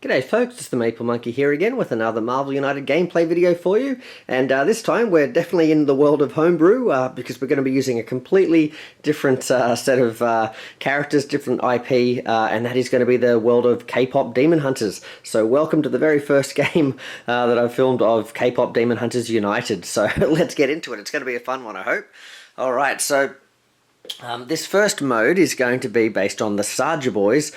G'day folks, it's the Maple Monkey here again with another Marvel United gameplay video for you, and this time we're definitely in the world of Homebrew because we're going to be using a completely different set of characters, different IP, and that is going to be the world of K-Pop Demon Hunters. So welcome to the very first game that I've filmed of K-Pop Demon Hunters United, so let's get into it. It's going to be a fun one, I hope. Alright, so this first mode is going to be based on the Saja Boys,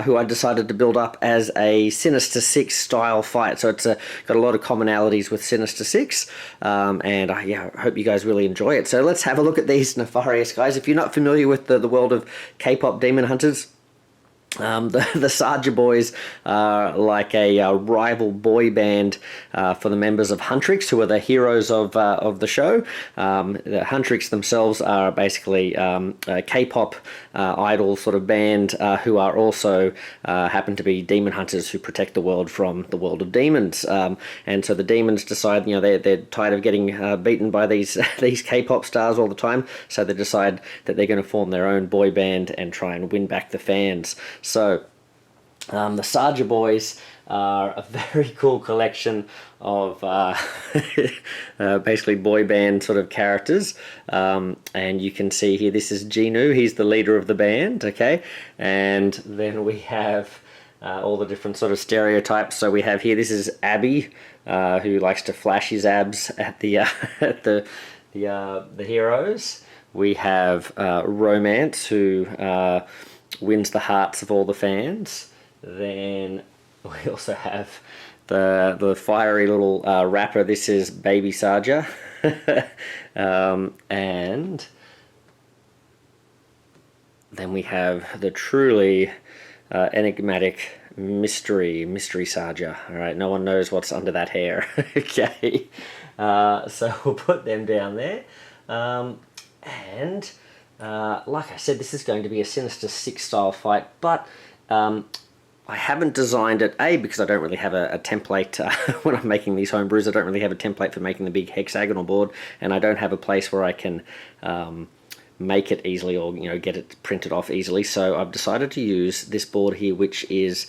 who I decided to build up as a Sinister Six style fight. So it's got a lot of commonalities with Sinister Six, and I hope you guys really enjoy it. So let's have a look at these nefarious guys. If you're not familiar with the world of K-Pop Demon Hunters, the Saja Boys are like a rival boy band for the members of HUNTR, who are the heroes of the show. The HUNTR themselves are basically a K-pop idol sort of band who are also happen to be demon hunters who protect the world from the world of demons. And so the demons decide, they're tired of getting beaten by these K-pop stars all the time, so they decide that they're going to form their own boy band and try and win back the fans. So the Saja Boys are a very cool collection of basically boy band sort of characters, and you can see here this is Genu, he's the leader of the band, okay, and then we have all the different sort of stereotypes. So we have here, this is Abby, who likes to flash his abs at the at the heroes. We have Romance, who wins the hearts of all the fans. Then we also have the fiery little rapper. This is Baby Saja. And then we have the truly enigmatic mystery Saja. All right, no one knows what's under that hair. Okay, so we'll put them down there. And like I said, this is going to be a Sinister Six style fight, but I haven't designed it, because I don't really have a template when I'm making these homebrews. I don't really have a template for making the big hexagonal board, and I don't have a place where I can make it easily or get it printed off easily. So I've decided to use this board here, which is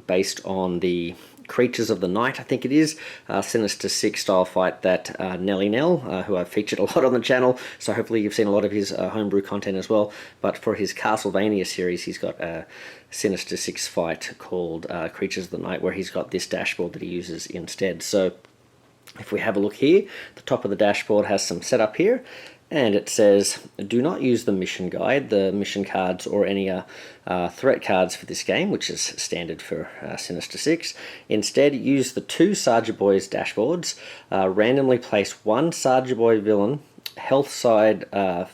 based on the Creatures of the Night, I think it is, Sinister Six style fight that Nelly Nell, who I've featured a lot on the channel, so hopefully you've seen a lot of his homebrew content as well, but for his Castlevania series he's got a Sinister Six fight called Creatures of the Night, where he's got this dashboard that he uses instead. So if we have a look here, the top of the dashboard has some setup here, and it says, do not use the mission guide, the mission cards, or any threat cards for this game, which is standard for Sinister Six. Instead, use the two Saja Boys dashboards. Randomly place one Saja Boy villain, health side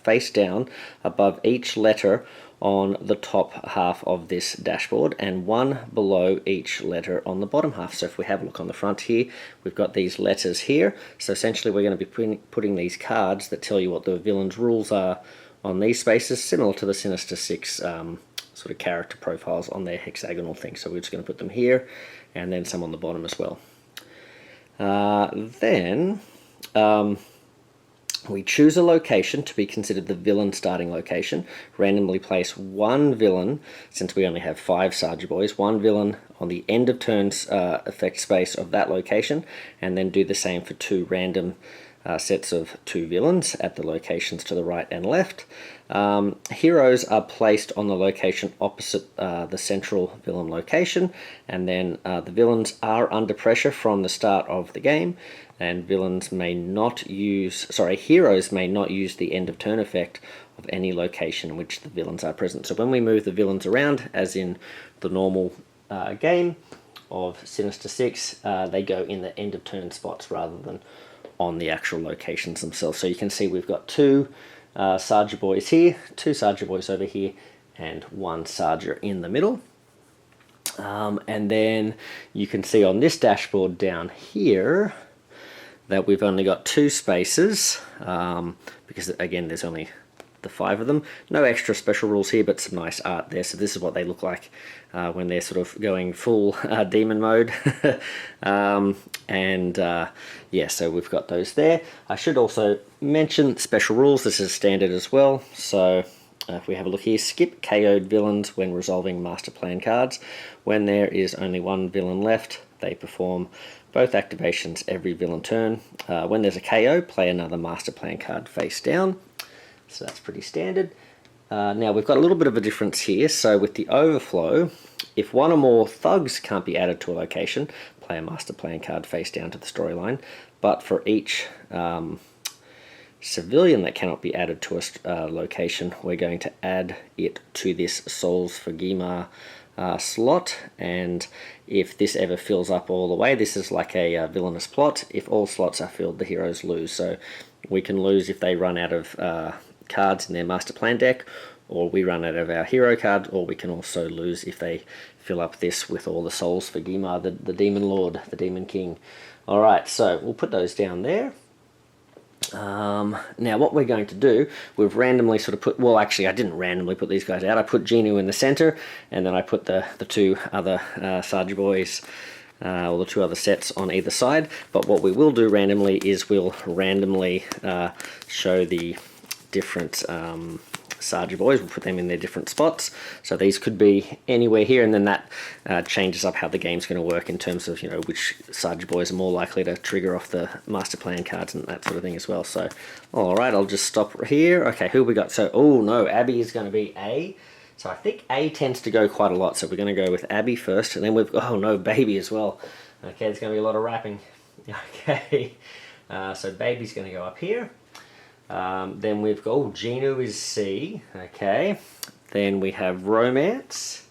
face down, above each letter on the top half of this dashboard, and one below each letter on the bottom half. So if we have a look on the front here, we've got these letters here. So essentially we're going to be putting these cards that tell you what the villain's rules are on these spaces, similar to the Sinister Six sort of character profiles on their hexagonal thing. So we're just going to put them here, and then some on the bottom as well. Then we choose a location to be considered the villain starting location. Randomly place one villain, since we only have 5 Saja Boys, one villain on the end of turns effect space of that location, and then do the same for 2 random sets of 2 villains at the locations to the right and left. Heroes are placed on the location opposite the central villain location, and then the villains are under pressure from the start of the game, and heroes may not use the end of turn effect of any location in which the villains are present. So when we move the villains around, as in the normal game of Sinister Six, they go in the end of turn spots rather than on the actual locations themselves. So you can see we've got 2 Saja Boys here, 2 Saja Boys over here, and 1 Saja in the middle. And then you can see on this dashboard down here that we've only got 2 spaces, because again there's only the 5 of them. No extra special rules here, but some nice art there. So this is what they look like when they're sort of going full demon mode. Yeah, so we've got those there. I should also mention special rules. This is standard as well. So If we have a look here, skip KO'd villains when resolving master plan cards. When there is only one villain left, they perform both activations every villain turn. When there's a KO, play another master plan card face down. So that's pretty standard. Now we've got a little bit of a difference here. So with the overflow, if one or more thugs can't be added to a location, play a master plan card face down to the storyline. But for each civilian that cannot be added to a location, we're going to add it to this Souls for Gima slot, and if this ever fills up all the way, this is like a villainous plot. If all slots are filled, the heroes lose. So we can lose if they run out of cards in their master plan deck, or we run out of our hero card, or we can also lose if they fill up this with all the Souls for Gima, the Demon Lord, the Demon King. Alright, so we'll put those down there. Now what we're going to do, we've randomly sort of put, well actually I didn't randomly put these guys out, I put Genu in the center, and then I put the two other Saja Boys, or the two other sets on either side. But what we will do randomly is we'll randomly show the different Saja Boys. We'll put them in their different spots. So these could be anywhere here, and then that changes up how the game's going to work in terms of, you know, which Saja Boys are more likely to trigger off the master plan cards and that sort of thing as well. So, alright, I'll just stop here. Okay, who we got? So, oh no, Abby is going to be A. So I think A tends to go quite a lot, so we're going to go with Abby first, and then we've got, oh no, Baby as well. Okay, there's going to be a lot of rapping. Okay, so Baby's going to go up here. Then we've got, oh, Genu is C, okay. Then we have Romance,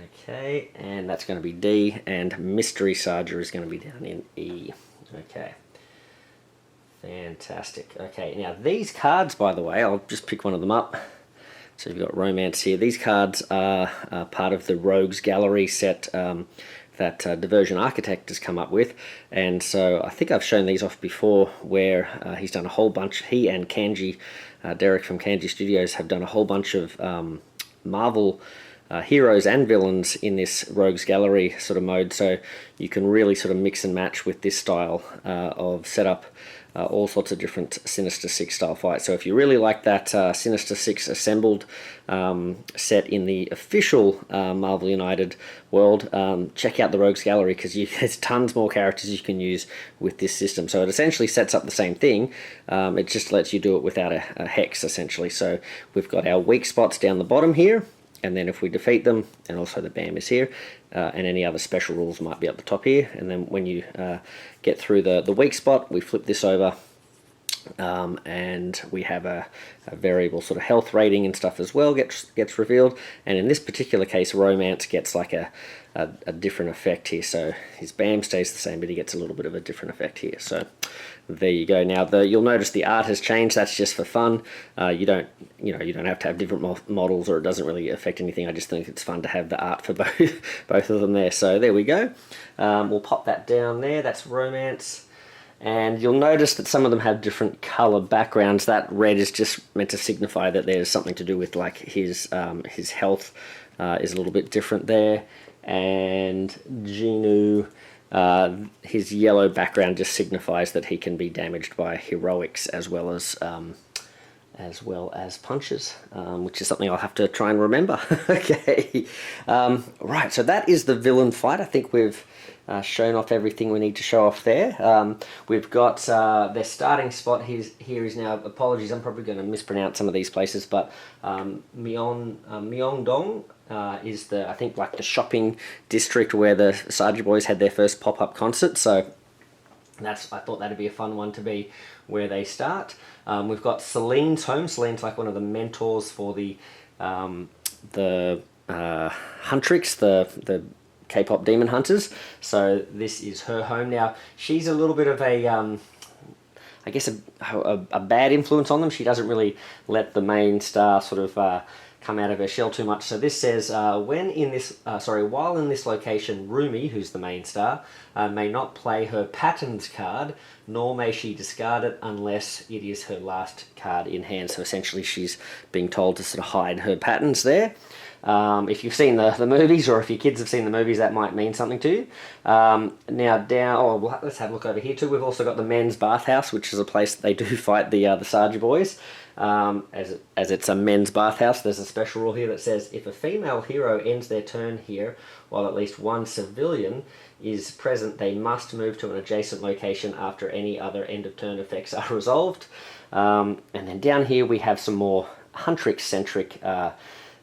okay, and that's going to be D, and Mystery Saja is going to be down in E, okay. Fantastic. Okay, now these cards, by the way, I'll just pick one of them up. So you've got Romance here. These cards are part of the Rogues Gallery set that Diversion Architect has come up with, and so I think I've shown these off before, where he's done a whole bunch. He and Kanji, Derek from Kanji Studios, have done a whole bunch of Marvel heroes and villains in this Rogues Gallery sort of mode, so you can really sort of mix and match with this style of setup. All sorts of different Sinister Six style fights. So if you really like that Sinister Six assembled set in the official Marvel United world, check out the Rogues Gallery, because there's tons more characters you can use with this system. So it essentially sets up the same thing, it just lets you do it without a hex essentially. So we've got our weak spots down the bottom here, and then if we defeat them, and also the BAM is here, and any other special rules might be at the top here, and then when you get through the weak spot, we flip this over, and we have a variable sort of health rating and stuff as well gets revealed, and in this particular case, Romance gets like a different effect here. So his BAM stays the same, but he gets a little bit of a different effect here. So there you go. Now you'll notice the art has changed. That's just for fun. You don't have to have different models, or it doesn't really affect anything. I just think it's fun to have the art for both of them there. So there we go. We'll pop that down there. That's Romance. And you'll notice that some of them have different color backgrounds. That red is just meant to signify that there's something to do with like his health is a little bit different there. And Genu, his yellow background just signifies that he can be damaged by heroics as well as punches, which is something I'll have to try and remember. Okay, right, so that is the villain fight. I think we've shown off everything we need to show off there. We've got their starting spot here is now, apologies, I'm probably going to mispronounce some of these places, but Myeongdong is I think like the shopping district where the Saja Boys had their first pop-up concert, so I thought that'd be a fun one to be where they start. We've got Celine's home. Celine's like one of the mentors for the Huntrix, the K-Pop Demon Hunters. So this is her home. Now, she's a little bit of I guess a bad influence on them. She doesn't really let the main star sort of come out of her shell too much. So this says, while in this location, Rumi, who's the main star, may not play her patterns card, nor may she discard it unless it is her last card in hand. So essentially she's being told to sort of hide her patterns there. If you've seen the movies, or if your kids have seen the movies, that might mean something to you. Let's have a look over here too. We've also got the men's bathhouse, which is a place that they do fight the Saja Boys. As it's a men's bathhouse, there's a special rule here that says if a female hero ends their turn here while at least one civilian is present, they must move to an adjacent location after any other end of turn effects are resolved. And then down here we have some more Huntrix-centric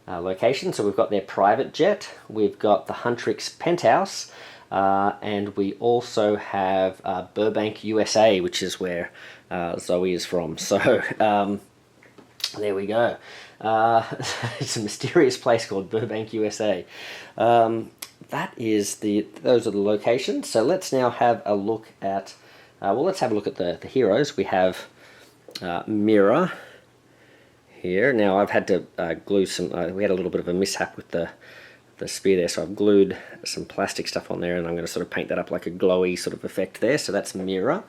locations. So we've got their private jet, we've got the Huntrix penthouse, and we also have Burbank, USA, which is where Zoe is from. So there we go. It's a mysterious place called Burbank, USA. Those are the locations. So let's now have a look at, let's have a look at the heroes. We have Mira here. Now I've had to glue some, we had a little bit of a mishap with the spear there, so I've glued some plastic stuff on there, and I'm going to sort of paint that up like a glowy sort of effect there. So that's Mira,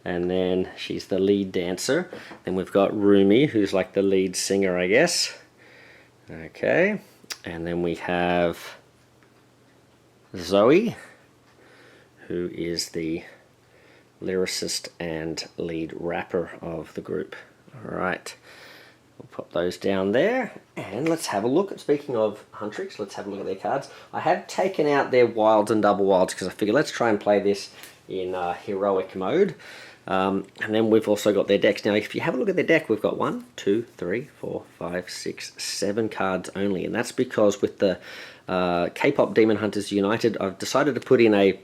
and then she's the lead dancer. Then we've got Rumi, who's like the lead singer, I guess. Okay, and then we have Zoe, who is the lyricist and lead rapper of the group. All right, we'll pop those down there, and let's have a look. Speaking of Huntrix, let's have a look at their cards. I have taken out their wilds and double wilds because I figure let's try and play this in heroic mode. And then we've also got their decks. Now, if you have a look at their deck, we've got 1, 2, 3, 4, 5, 6, 7 cards only, and that's because with the K-Pop Demon Hunters United, I've decided to put in a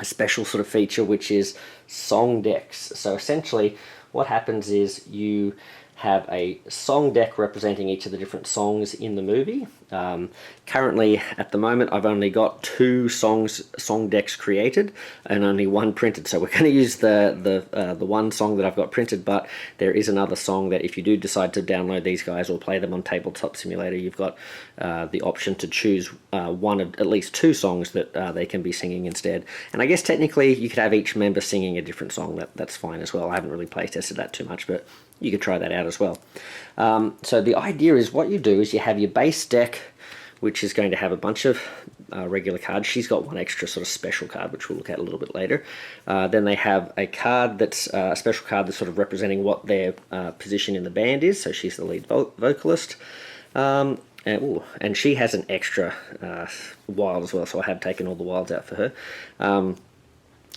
special sort of feature, which is song decks. So essentially what happens is you have a song deck representing each of the different songs in the movie. Currently, at the moment, I've only got 2 song decks created and only 1 printed. So we're going to use the one song that I've got printed, but there is another song that if you do decide to download these guys or play them on Tabletop Simulator, you've got the option to choose one of at least 2 songs that they can be singing instead. And I guess technically you could have each member singing a different song. That's fine as well. I haven't really play tested that too much, but you could try that out as well. So the idea is what you do is you have your base deck, which is going to have a bunch of regular cards. She's got 1 extra sort of special card, which we'll look at a little bit later. Then they have a card that's a special card that's sort of representing what their position in the band is. So she's the lead vocalist. And she has an extra wild as well, so I have taken all the wilds out for her.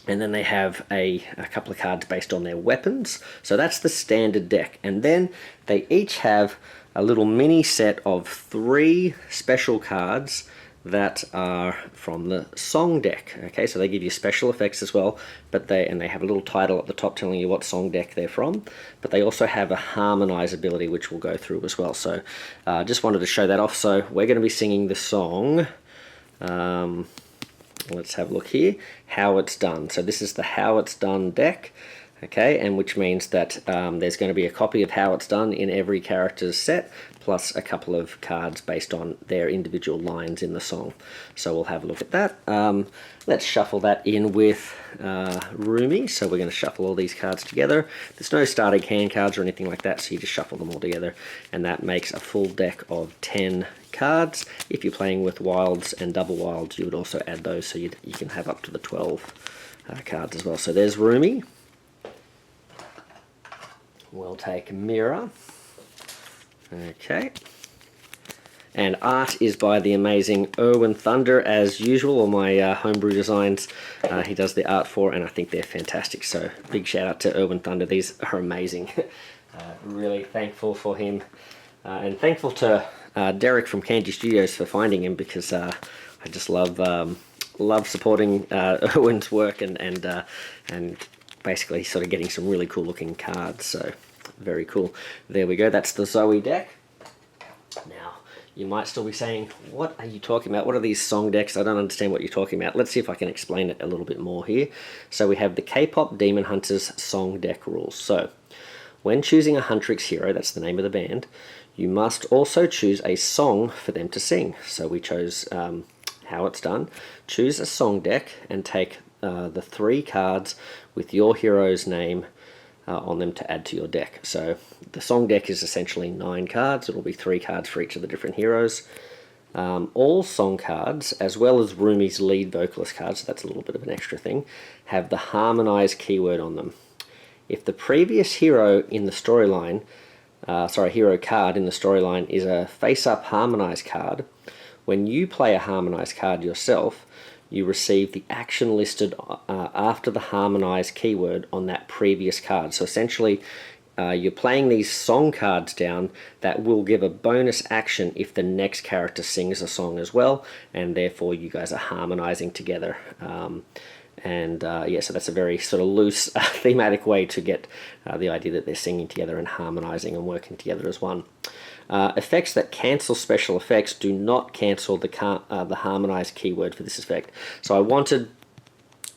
And then they have a couple of cards based on their weapons. So that's the standard deck. And then they each have a little mini set of 3 special cards that are from the song deck. Okay, so they give you special effects as well, but they have a little title at the top telling you what song deck they're from. But they also have a harmonize ability, which we'll go through as well. So just wanted to show that off. So we're going to be singing the song. Let's have a look here, How It's Done. So this is the How It's Done deck, okay, and which means that there's going to be a copy of How It's Done in every character's set, plus a couple of cards based on their individual lines in the song. So we'll have a look at that. Let's shuffle that in with Rumi. So we're going to shuffle all these cards together. There's no starting hand cards or anything like that, so you just shuffle them all together, and that makes a full deck of 10 cards. If you're playing with wilds and double wilds, you would also add those, so you can have up to the 12 cards as well. So there's Rumi. We'll take Mira. Okay. And art is by the amazing HUNTR as usual, all my homebrew designs he does the art for, and I think they're fantastic. So big shout out to HUNTR. These are amazing. Really thankful for him, and thankful to Derek from Candy Studios for finding him, because I just love supporting Owen's work and basically sort of getting some really cool looking cards. So very cool. There we go. That's the Zoe deck. Now you might still be saying, what are you talking about? What are these song decks? I don't understand what you're talking about. Let's see if I can explain it a little bit more here. So we have the K-Pop Demon Hunters song deck rules. So when choosing a Huntrix hero, that's the name of the band, you must also choose a song for them to sing. So we chose How It's Done. Choose a song deck and take the 3 cards with your hero's name on them to add to your deck. So the song deck is essentially 9 cards. It'll be 3 cards for each of the different heroes. All song cards, as well as Rumi's lead vocalist cards, so that's a little bit of an extra thing, have the harmonize keyword on them. If the previous hero in the storyline hero card in the storyline is a face-up harmonize card. When you play a harmonize card yourself, you receive the action listed after the harmonize keyword on that previous card. So essentially, you're playing these song cards down that will give a bonus action if the next character sings a song as well, and therefore you guys are harmonizing together. Yeah, so that's a very sort of loose thematic way to get the idea that they're singing together and harmonizing and working together as one. Effects that cancel special effects do not cancel the harmonize keyword for this effect. So I wanted,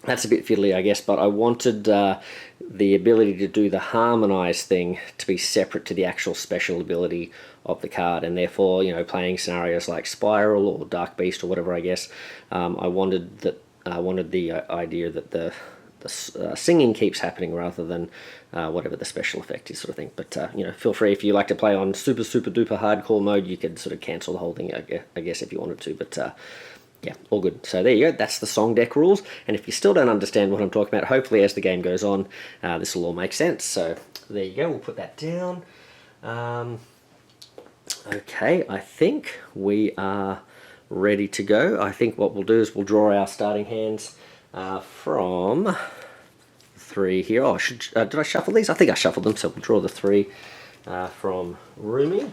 that's a bit fiddly I guess, but I wanted the ability to do the harmonize thing to be separate to the actual special ability of the card, and therefore, you know, playing scenarios like Spiral or Dark Beast or whatever, I guess, I wanted the idea that the singing keeps happening rather than whatever the special effect is, sort of thing. But you know, feel free, if you like to play on super duper hardcore mode, you could sort of cancel the whole thing, I guess, if you wanted to. But yeah, all good. So there you go, that's the song deck rules. And if you still don't understand what I'm talking about, hopefully as the game goes on, this will all make sense. So there you go, we'll put that down. Okay, I think we are ready to go. I think what we'll do is we'll draw our starting hands from 3 here. Oh, did I shuffle these? I think I shuffled them, so we'll draw the 3 from Rumi.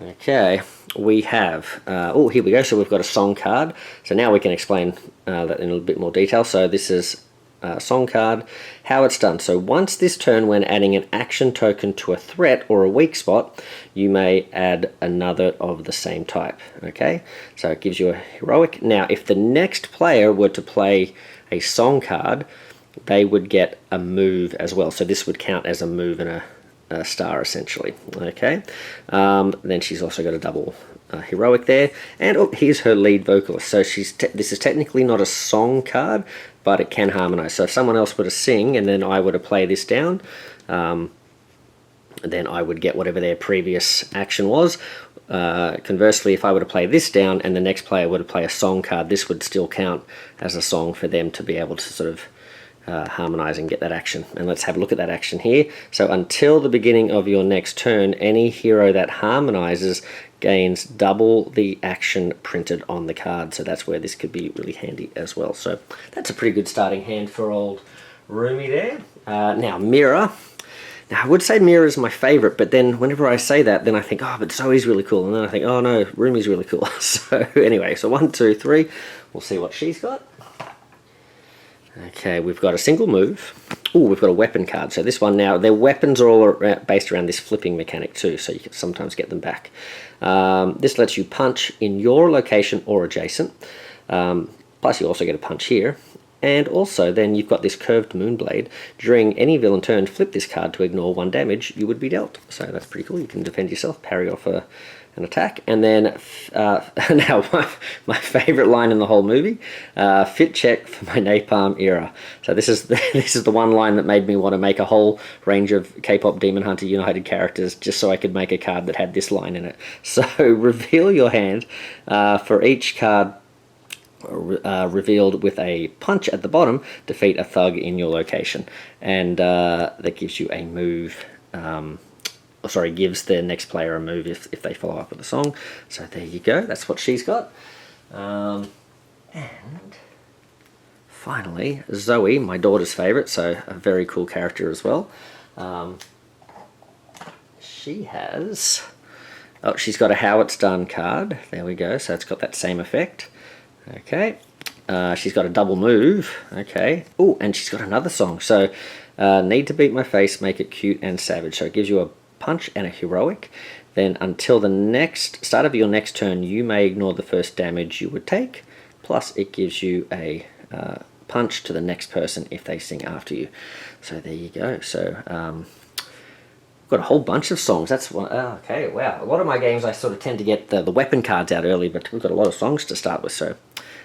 Okay, we have, oh, here we go. So we've got a song card. So now we can explain that in a little bit more detail. So this is a song card, how it's done. So once this turn, when adding an action token to a threat or a weak spot, you may add another of the same type. Okay, so it gives you a heroic. Now, if the next player were to play a song card, they would get a move as well. So this would count as a move and a star, essentially. Okay, then she's also got a double heroic there, and oh, here's her lead vocalist. So this is technically not a song card, but it can harmonize. So if someone else were to sing and then I were to play this down, then I would get whatever their previous action was. Conversely, if I were to play this down and the next player were to play a song card, this would still count as a song for them to be able to sort of harmonize and get that action. And let's have a look at that action here. So until the beginning of your next turn, any hero that harmonizes gains double the action printed on the card. So that's where this could be really handy as well. So that's a pretty good starting hand for old Rumi there. Now Mira. Now I would say Mira is my favorite, but then whenever I say that, then I think, oh, but Zoe's really cool. And then I think, oh no, Rumi's really cool. So anyway, so 1, 2, 3. We'll see what she's got. Okay, we've got a single move. Oh, we've got a weapon card. So this one now, their weapons are all based around this flipping mechanic too, so you can sometimes get them back. This lets you punch in your location or adjacent. Plus you also get a punch here. And also then you've got this curved moonblade. During any villain turn, flip this card to ignore 1 damage you would be dealt. So that's pretty cool. You can defend yourself, parry off an attack. And then now my favorite line in the whole movie, fit check for my napalm era. So this is the one line that made me want to make a whole range of K-Pop Demon Hunter United characters just so I could make a card that had this line in it. So reveal your hand for each card revealed with a punch at the bottom, defeat a thug in your location. And that gives you a move, gives the next player a move if they follow up with a song. So there you go, that's what she's got. And finally, Zoe, my daughter's favourite, so a very cool character as well. She has... Oh, she's got a How It's Done card. There we go, so it's got that same effect. Okay. She's got a double move. Okay. Oh, and she's got another song. So, need to beat my face, make it cute and savage. So it gives you a punch and a heroic. Then until the start of your next turn, you may ignore the first damage you would take. Plus it gives you a punch to the next person if they sing after you. So there you go. So got a whole bunch of songs. That's one. Oh, okay, wow. A lot of my games I sort of tend to get the weapon cards out early, but we've got a lot of songs to start with, so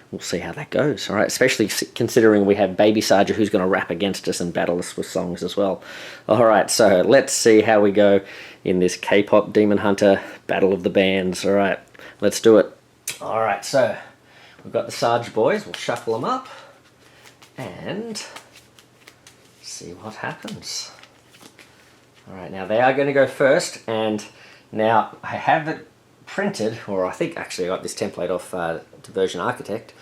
we'll see how that goes. All right, especially considering we have Baby Saja who's going to rap against us and battle us with songs as well. All right, so let's see how we go in this K-Pop Demon Hunter Battle of the Bands. All right, let's do it. All right, so we've got the Saja Boys. We'll shuffle them up and see what happens. Alright, now they are going to go first, and now I have it printed, or I think actually I got this template off Diversion Architect.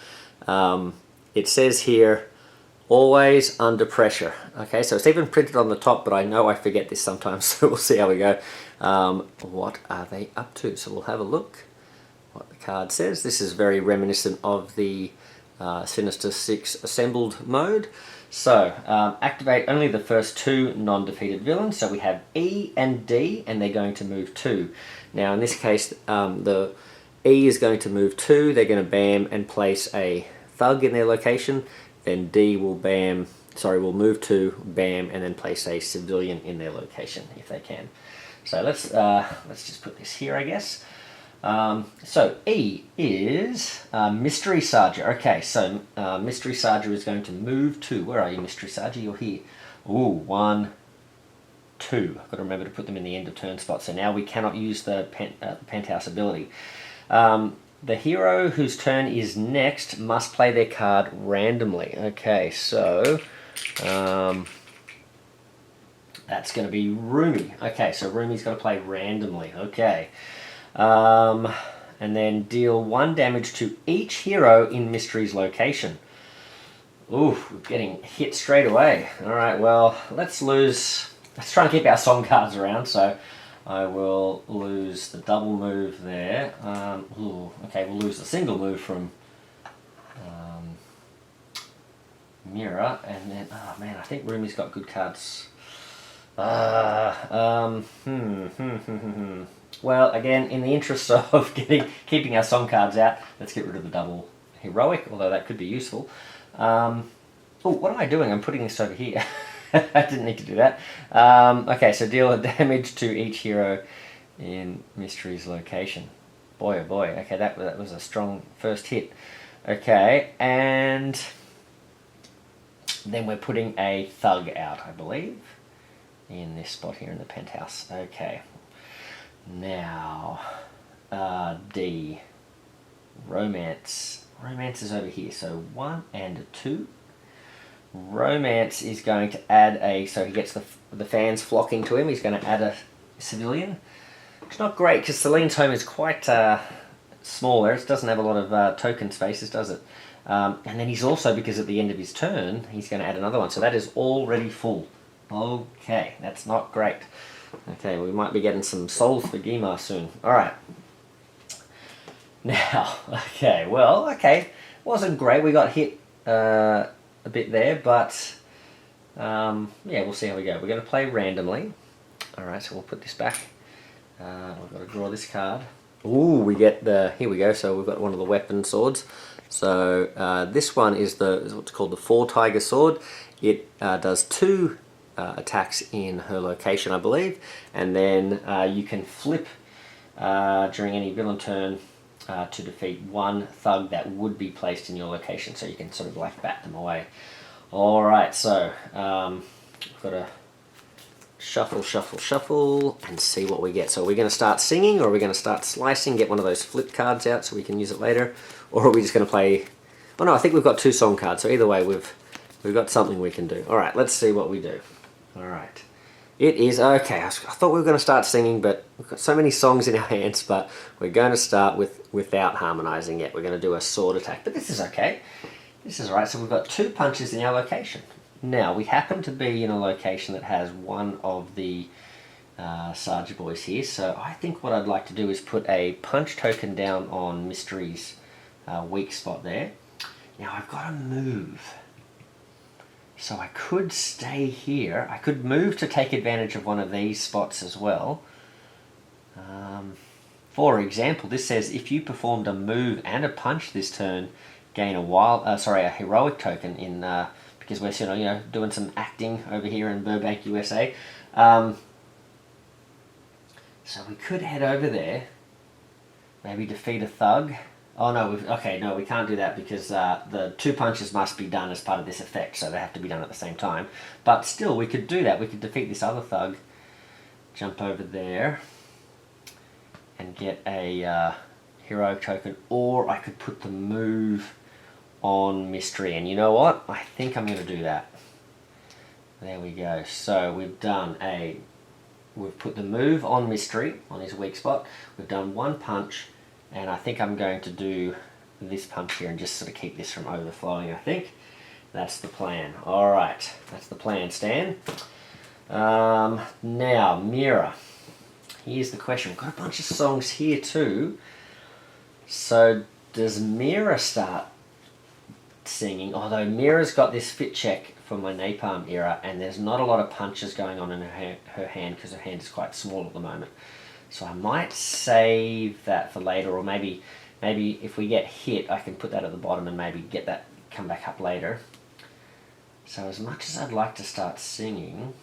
It says here, always under pressure. Okay, so it's even printed on the top, but I know I forget this sometimes, so we'll see how we go. What are they up to? So we'll have a look what the card says. This is very reminiscent of the Sinister 6 assembled mode. So, activate only the first 2 non-defeated villains. So we have E and D, and they're going to move 2. Now in this case, the E is going to move 2. They're going to bam and place a thug in their location. Then D will will move 2, bam, and then place a civilian in their location if they can. So let's just put this here, I guess. So E is Mystery Saja. Okay, so Mystery Saja is going to move 2. Where are you, Mystery Saja? You're here. Ooh, 1, 2. I've got to remember to put them in the end of turn spot. So now we cannot use the penthouse ability. The hero whose turn is next must play their card randomly. Okay, so that's going to be Rumi. Okay, so Rumi's got to play randomly. Okay. And then deal 1 damage to each hero in Mystery's location. Ooh, we're getting hit straight away. Alright, well, let's try and keep our song cards around, so I will lose the double move there. Okay, we'll lose the single move from Mirror, and then, oh man, I think Rumi's got good cards. Well, again, in the interest of keeping our song cards out, let's get rid of the double heroic, although that could be useful. Oh, what am I doing? I'm putting this over here. I didn't need to do that. Okay, so deal a damage to each hero in Mystery's location. Boy, oh boy. Okay, that was a strong first hit. Okay, and then we're putting a thug out, I believe, in this spot here in the penthouse. Okay. Now, D. Romance. Romance is over here. So 1 and 2. Romance is going to add so he gets the fans flocking to him. He's going to add a civilian. It's not great because Celine's home is quite small there. It doesn't have a lot of token spaces, does it? And then he's also, because at the end of his turn, he's going to add another one. So that is already full. Okay, that's not great. Okay, we might be getting some souls for Gima soon. Alright. Now, okay. Wasn't great. We got hit a bit there, but yeah, we'll see how we go. We're going to play randomly. Alright, so we'll put this back. We've got to draw this card. Ooh, we get here we go, so we've got one of the weapon swords. So this one is what's called the 4 Tiger Sword. It does 2 attacks in her location, I believe, and then you can flip during any villain turn to defeat 1 thug that would be placed in your location, so you can sort of like bat them away. Alright, so we've got to shuffle, and see what we get. So are we going to start singing, or are we going to start slicing, get one of those flip cards out so we can use it later, or are we just going to play... Oh no, I think we've got 2 song cards, so either way we've got something we can do. Alright, let's see what we do. Alright. It is okay. I thought we were going to start singing, but we've got so many songs in our hands, but we're going to start without harmonizing yet. We're going to do a sword attack, but this is okay. This is right. So we've got 2 punches in our location. Now, we happen to be in a location that has one of the Saja Boys here, so I think what I'd like to do is put a punch token down on Mystery's weak spot there. Now, I've got to move. So I could stay here. I could move to take advantage of one of these spots as well. For example, this says if you performed a move and a punch this turn, gain a heroic token in because we're doing some acting over here in Burbank, USA. So we could head over there, maybe defeat a thug. Oh no, we can't do that because the 2 punches must be done as part of this effect, so they have to be done at the same time. But still, we could do that. We could defeat this other thug, jump over there, and get a heroic token, or I could put the move on Mystery. And you know what? I think I'm going to do that. There we go. So we've done a we've put the move on Mystery, on his weak spot. We've done one punch, and I think I'm going to do this punch here and just sort of keep this from overflowing, I think. That's the plan. Alright, that's the plan, Stan. Now, Mira. Here's the question. We've got a bunch of songs here too. So, does Mira start singing? Although Mira's got this fit check for my Napalm era, and there's not a lot of punches going on in her hand because her hand is quite small at the moment. So I might save that for later, or maybe if we get hit, I can put that at the bottom and maybe get that come back up later. So as much as I'd like to start singing,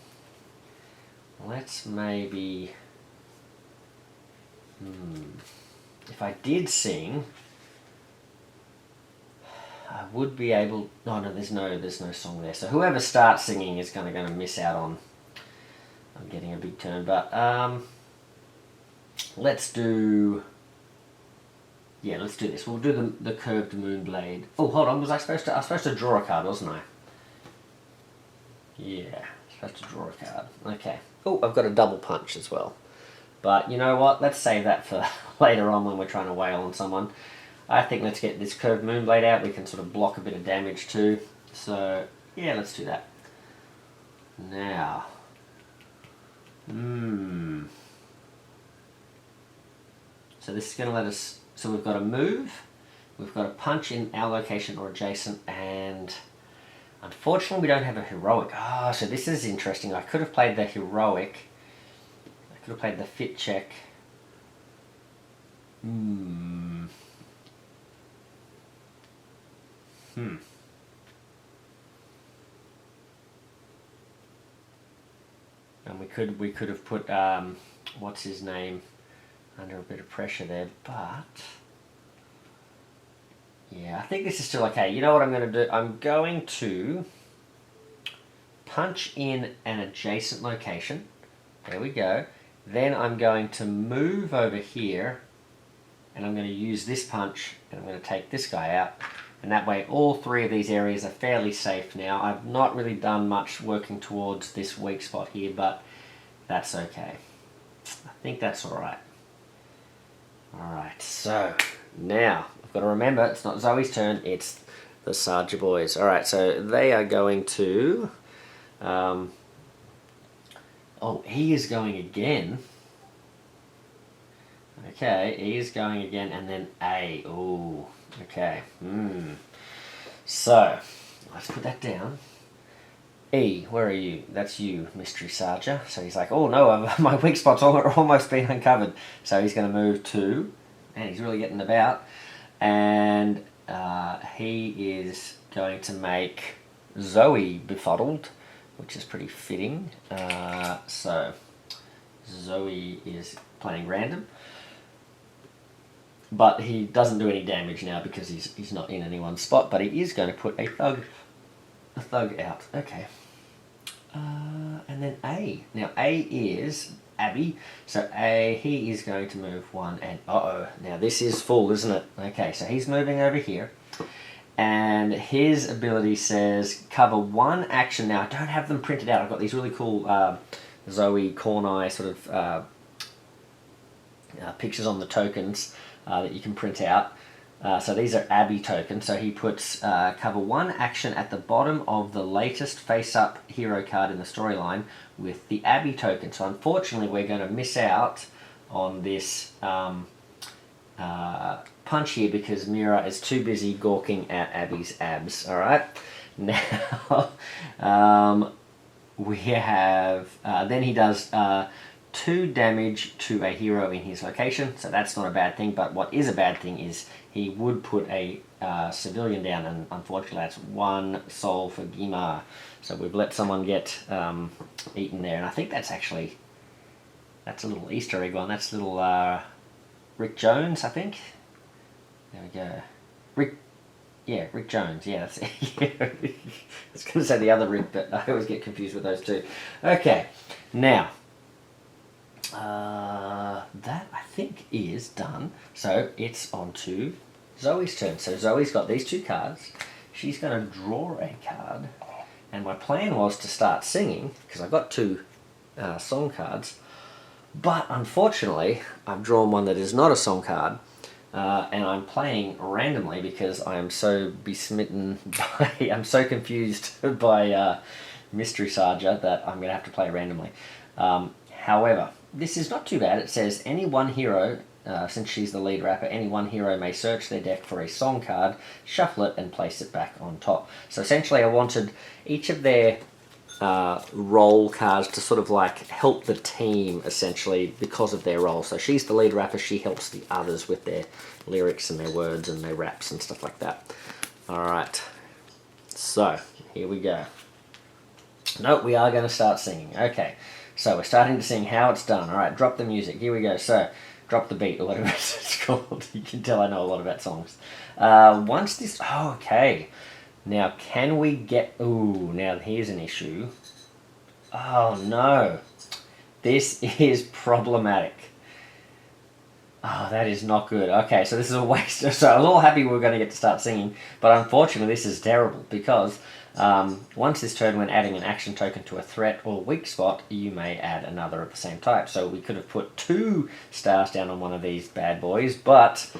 let's maybe... if I did sing, I would be able... No, there's no song there. So whoever starts singing is going to miss out on getting a big turn. But let's do... Yeah, let's do this. We'll do the curved Moonblade. Oh, hold on. I was supposed to draw a card, wasn't I? Yeah, supposed to draw a card. Okay. Oh, I've got a double punch as well. But you know what? Let's save that for later on when we're trying to wail on someone. I think let's get this curved Moonblade out. We can sort of block a bit of damage too. So, yeah, let's do that. Now. So this is going to let us... So we've got a move, we've got a punch in our location or adjacent, and unfortunately we don't have a heroic. Ah, so this is interesting. I could have played the heroic. I could have played the fit check. And we could have put what's his name under a bit of pressure there, but yeah, I think this is still okay. You know what I'm going to do? I'm going to punch in an adjacent location. There we go. Then I'm going to move over here, and I'm going to use this punch, and I'm going to take this guy out. And that way all three of these areas are fairly safe now. I've not really done much working towards this weak spot here, but that's okay. I think that's alright. Alright, so now I've got to remember it's not Zoe's turn, it's the Saja Boys. Alright, so they are going to... oh, E is going again. Okay, E is going again, and then A. Ooh, okay. So, let's put that down. E, where are you? That's you, Mystery Saja. So he's like, oh no, my weak spot's almost been uncovered. So he's going to move to, and he's really getting about, and he is going to make Zoe befuddled, which is pretty fitting. So Zoe is playing random, but he doesn't do any damage now because he's not in anyone's spot, but he is going to put a thug out. Okay. And then A. Now A is Abby, so he is going to move one, and now this is full, isn't it? Okay, so he's moving over here, and his ability says cover one action. Now I don't have them printed out. I've got these really cool Zoe Corneye sort of pictures on the tokens that you can print out. So these are Abby tokens. So he puts cover one action at the bottom of the latest face-up hero card in the storyline with the Abby token. So unfortunately we're going to miss out on this punch here because Mira is too busy gawking at Abby's abs. Alright, now we have, then he does 2 damage to a hero in his location, so that's not a bad thing, but what is a bad thing is he would put a civilian down, and unfortunately that's 1 soul for Gimar. So we've let someone get eaten there, and I think that's a little Easter egg one. That's little Rick Jones, I think. There we go. Rick Jones, yeah, that's it. I was going to say the other Rick, but I always get confused with those two. Okay, now, that I think is done. So it's on to Zoe's turn. So Zoe's got these 2 cards. She's going to draw a card. And my plan was to start singing, because I got 2 song cards. But unfortunately, I've drawn one that is not a song card, and I'm playing randomly because I am so besmitten by, I'm so confused by Mystery Saja that I'm going to have to play randomly. However, this is not too bad. It says any one hero, since she's the lead rapper, any one hero may search their deck for a song card, shuffle it, and place it back on top. So essentially I wanted each of their role cards to sort of like help the team essentially because of their role. So she's the lead rapper, she helps the others with their lyrics and their words and their raps and stuff like that. Alright, so here we go. Nope, we are going to start singing. Okay, so we're starting to sing How It's Done. Alright, drop the music. Here we go. So, drop the beat or whatever it's called. You can tell I know a lot about songs. Once this... Oh, okay. Now, can we get... Ooh, now here's an issue. Oh, no. This is problematic. Oh, that is not good. Okay, so this is a waste. So I was all happy we were going to get to start singing, but unfortunately this is terrible because once this turn, when adding an action token to a threat or weak spot, you may add another of the same type. So we could have put 2 stars down on one of these bad boys, but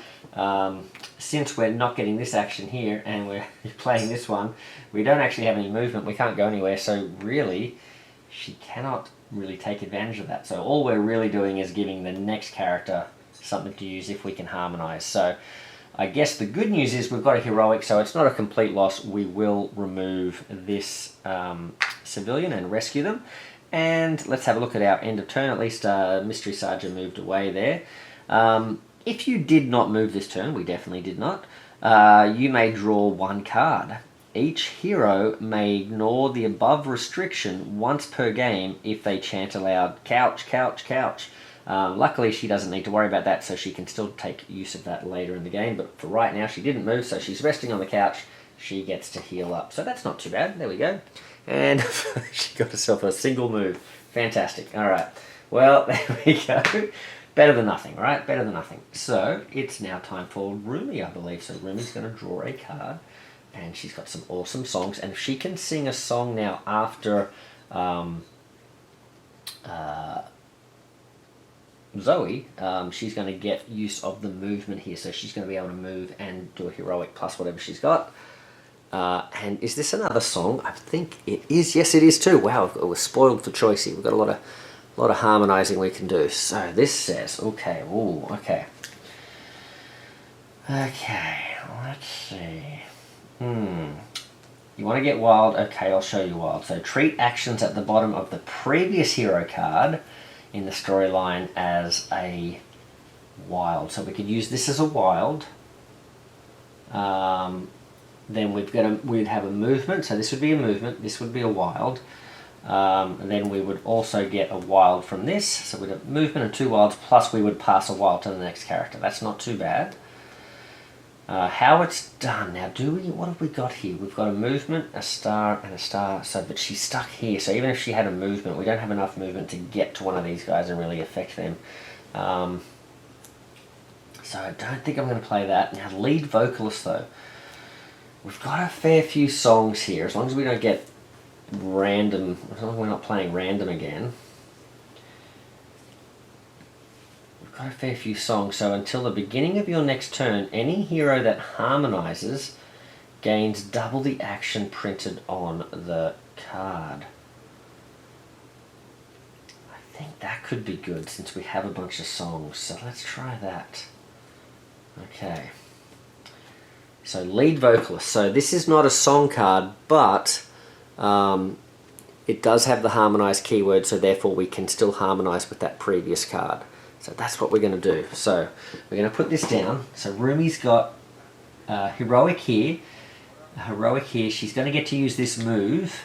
since we're not getting this action here and we're playing this one, we don't actually have any movement, we can't go anywhere, so really she cannot really take advantage of that. So all we're really doing is giving the next character something to use if we can harmonize. So I guess the good news is we've got a heroic, so it's not a complete loss. We will remove this civilian and rescue them. And let's have a look at our end of turn. At least Mystery Saja moved away there. If you did not move this turn, we definitely did not, you may draw 1 card. Each hero may ignore the above restriction once per game if they chant aloud, couch, couch, couch. Luckily she doesn't need to worry about that, so she can still take use of that later in the game, but for right now she didn't move, so she's resting on the couch. She gets to heal up, so that's not too bad. There we go. And she got herself a single move. Fantastic. Alright, well, there we go. Better than nothing, right? Better than nothing. So it's now time for Rumi, I believe. So Rumi's going to draw a card, and she's got some awesome songs, and if she can sing a song now after Zoe, she's going to get use of the movement here, so she's going to be able to move and do a heroic plus whatever she's got. And is this another song? I think it is. Yes, it is too. Wow, we're spoiled for choice here. We've got a lot of harmonizing we can do. So this says, okay, ooh, okay. Okay, let's see. You want to get wild? Okay, I'll show you wild. So treat actions at the bottom of the previous hero card in the storyline as a wild. So we could use this as a wild. Then we'd have a movement. So this would be a movement. This would be a wild. And then we would also get a wild from this. So we'd have movement and 2 wilds, plus we would pass a wild to the next character. That's not too bad. How it's done. Now, what have we got here? We've got a movement, a star, and a star. So, but she's stuck here. So even if she had a movement, we don't have enough movement to get to one of these guys and really affect them. So I don't think I'm going to play that. Now, lead vocalist, though. We've got a fair few songs here. As long as we don't get random, as long as we're not playing random again. Got a fair few songs. So until the beginning of your next turn, any hero that harmonizes gains double the action printed on the card. I think that could be good since we have a bunch of songs. So let's try that. Okay. So lead vocalist. So this is not a song card, but it does have the harmonize keyword, so therefore we can still harmonize with that previous card. So that's what we're going to do. So we're going to put this down. So Rumi's got heroic here. Heroic here. She's going to get to use this move.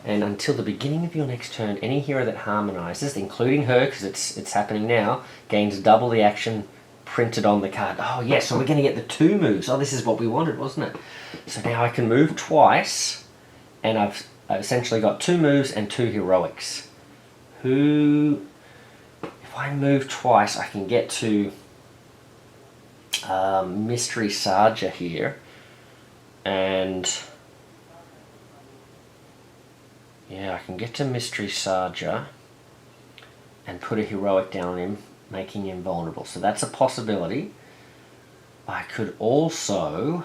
And until the beginning of your next turn, any hero that harmonizes, including her, because it's happening now, gains double the action printed on the card. Oh yes, so we're going to get the 2 moves. Oh, this is what we wanted, wasn't it? So now I can move twice, and I've essentially got 2 moves and 2 heroics. If I move twice, I can get to Mystery Saja here, and yeah, I can get to Mystery Saja, and put a heroic down on him, making him vulnerable. So that's a possibility. I could also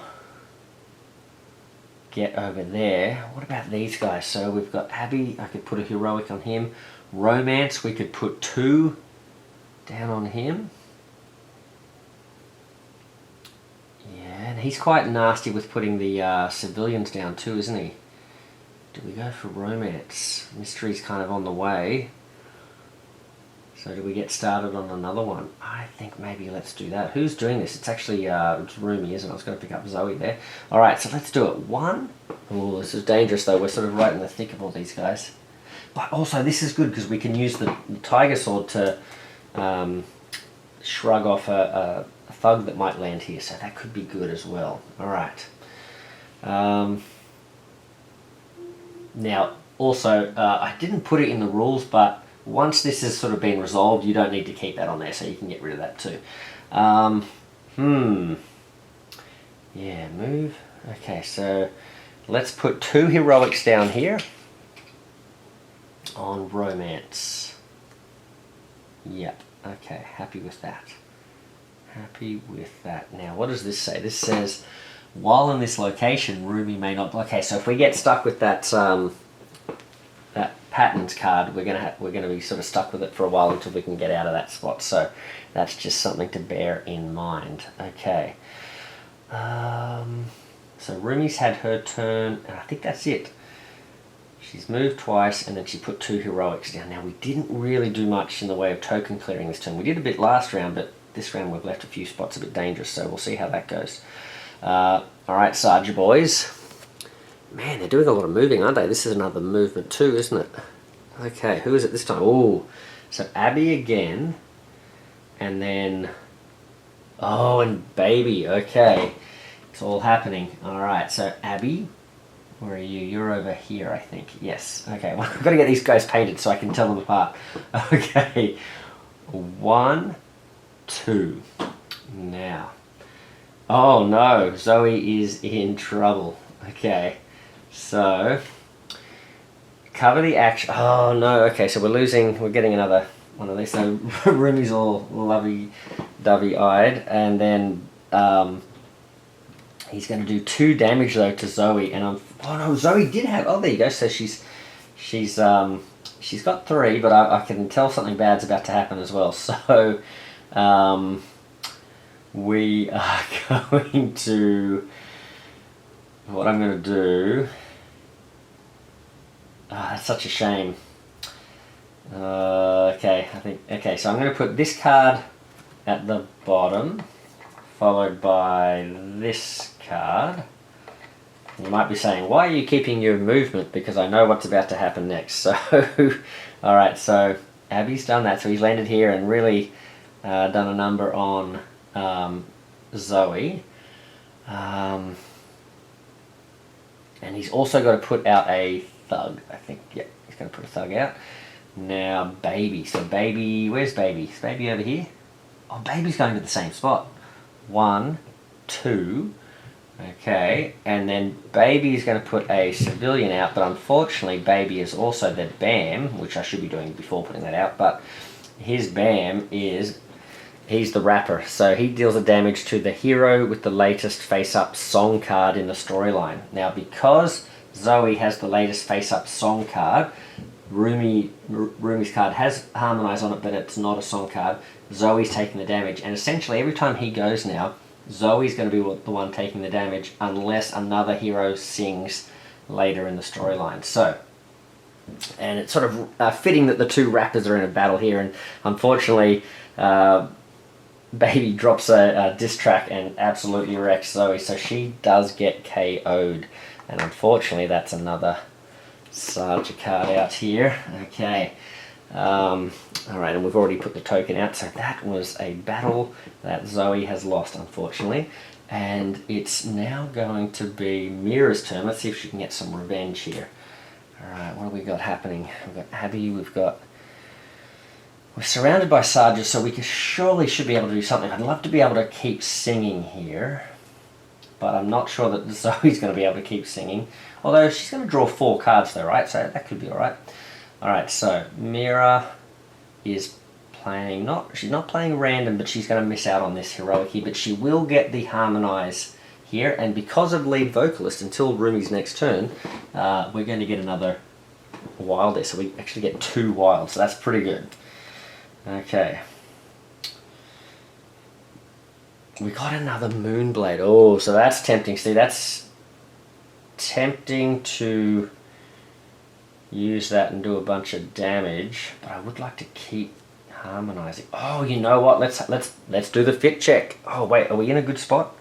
get over there. What about these guys? So we've got Abby, I could put a heroic on him. Romance, we could put 2 down on him. Yeah, and he's quite nasty with putting the civilians down too, isn't he? Do we go for romance? Mystery's kind of on the way. So do we get started on another one? I think maybe let's do that. Who's doing this? It's actually it's Rumi, isn't it? I was going to pick up Zoe there. All right, so let's do it. 1. Oh, this is dangerous though. We're sort of right in the thick of all these guys. But also this is good because we can use the tiger sword to shrug off a thug that might land here. So that could be good as well. All right. Now, also, I didn't put it in the rules, but once this has sort of been resolved, you don't need to keep that on there, so you can get rid of that too. Yeah, move. Okay, so let's put 2 heroics down here on romance. Yep, okay, happy with that. Happy with that. Now, what does this say? This says, while in this location, Rumi may not... Okay, so if we get stuck with that that patterns card, we're gonna be sort of stuck with it for a while until we can get out of that spot. So that's just something to bear in mind. Okay. So Rumi's had her turn, and I think that's it. She's moved twice, and then she put 2 heroics down. Now, we didn't really do much in the way of token clearing this turn. We did a bit last round, but this round we've left a few spots a bit dangerous, so we'll see how that goes. Alright, Saja Boys. Man, they're doing a lot of moving, aren't they? This is another movement too, isn't it? Okay, who is it this time? Oh, so Abby again, and then... Oh, and Baby, okay. It's all happening. Alright, so Abby, where are you? You're over here, I think. Yes, okay. Well, I've got to get these guys painted so I can tell them apart. Okay, 1, 2. Now. Oh no, Zoe is in trouble. Okay, so cover the action. Oh no, okay, so we're getting another one of these. So Rumi's all lovey-dovey-eyed, and then he's going to do 2 damage though to Zoe. And oh no, Zoe did have. Oh, there you go. So she's got 3, but I can tell something bad's about to happen as well. So. We are going to, what I'm going to do, that's such a shame. Okay, so I'm going to put this card at the bottom, followed by this card. You might be saying, why are you keeping your movement? Because I know what's about to happen next. So, alright, so Abby's done that, so he's landed here and really done a number on Zoe, and he's also got to put out a thug, I think. Yeah, he's going to put a thug out. Now Baby, so Baby, where's Baby? Is Baby over here? Oh, Baby's going to the same spot. 1, 2, okay, and then Baby is going to put a civilian out, but unfortunately Baby is also the BAM, which I should be doing before putting that out, but his BAM is... He's the rapper, so he deals the damage to the hero with the latest face-up song card in the storyline. Now, because Zoe has the latest face-up song card, Rumi's card has Harmonize on it, but it's not a song card. Zoe's taking the damage, and essentially every time he goes now, Zoe's going to be the one taking the damage unless another hero sings later in the storyline. So, and it's sort of fitting that the 2 rappers are in a battle here, and unfortunately... Baby drops a diss track and absolutely wrecks Zoe, so she does get KO'd. And unfortunately, that's another Saja card out here. Okay. Alright, and we've already put the token out, so that was a battle that Zoe has lost, unfortunately. And it's now going to be Mira's turn. Let's see if she can get some revenge here. Alright, what have we got happening? We've got Abby, we're surrounded by Saja, so we surely should be able to do something. I'd love to be able to keep singing here, but I'm not sure that Zoe's going to be able to keep singing. Although she's going to draw 4 cards though, right? So that could be alright. Alright, so Mira, is playing, she's not playing random, but she's going to miss out on this heroic here, but she will get the harmonize here, and because of lead vocalist until Rumi's next turn, we're going to get another wild there, so we actually get 2 wilds, so that's pretty good. Okay. We got another Moonblade. Oh, so that's tempting. See, that's tempting to use that and do a bunch of damage, but I would like to keep harmonizing. Oh, you know what? Let's do the fit check. Oh wait, are we in a good spot?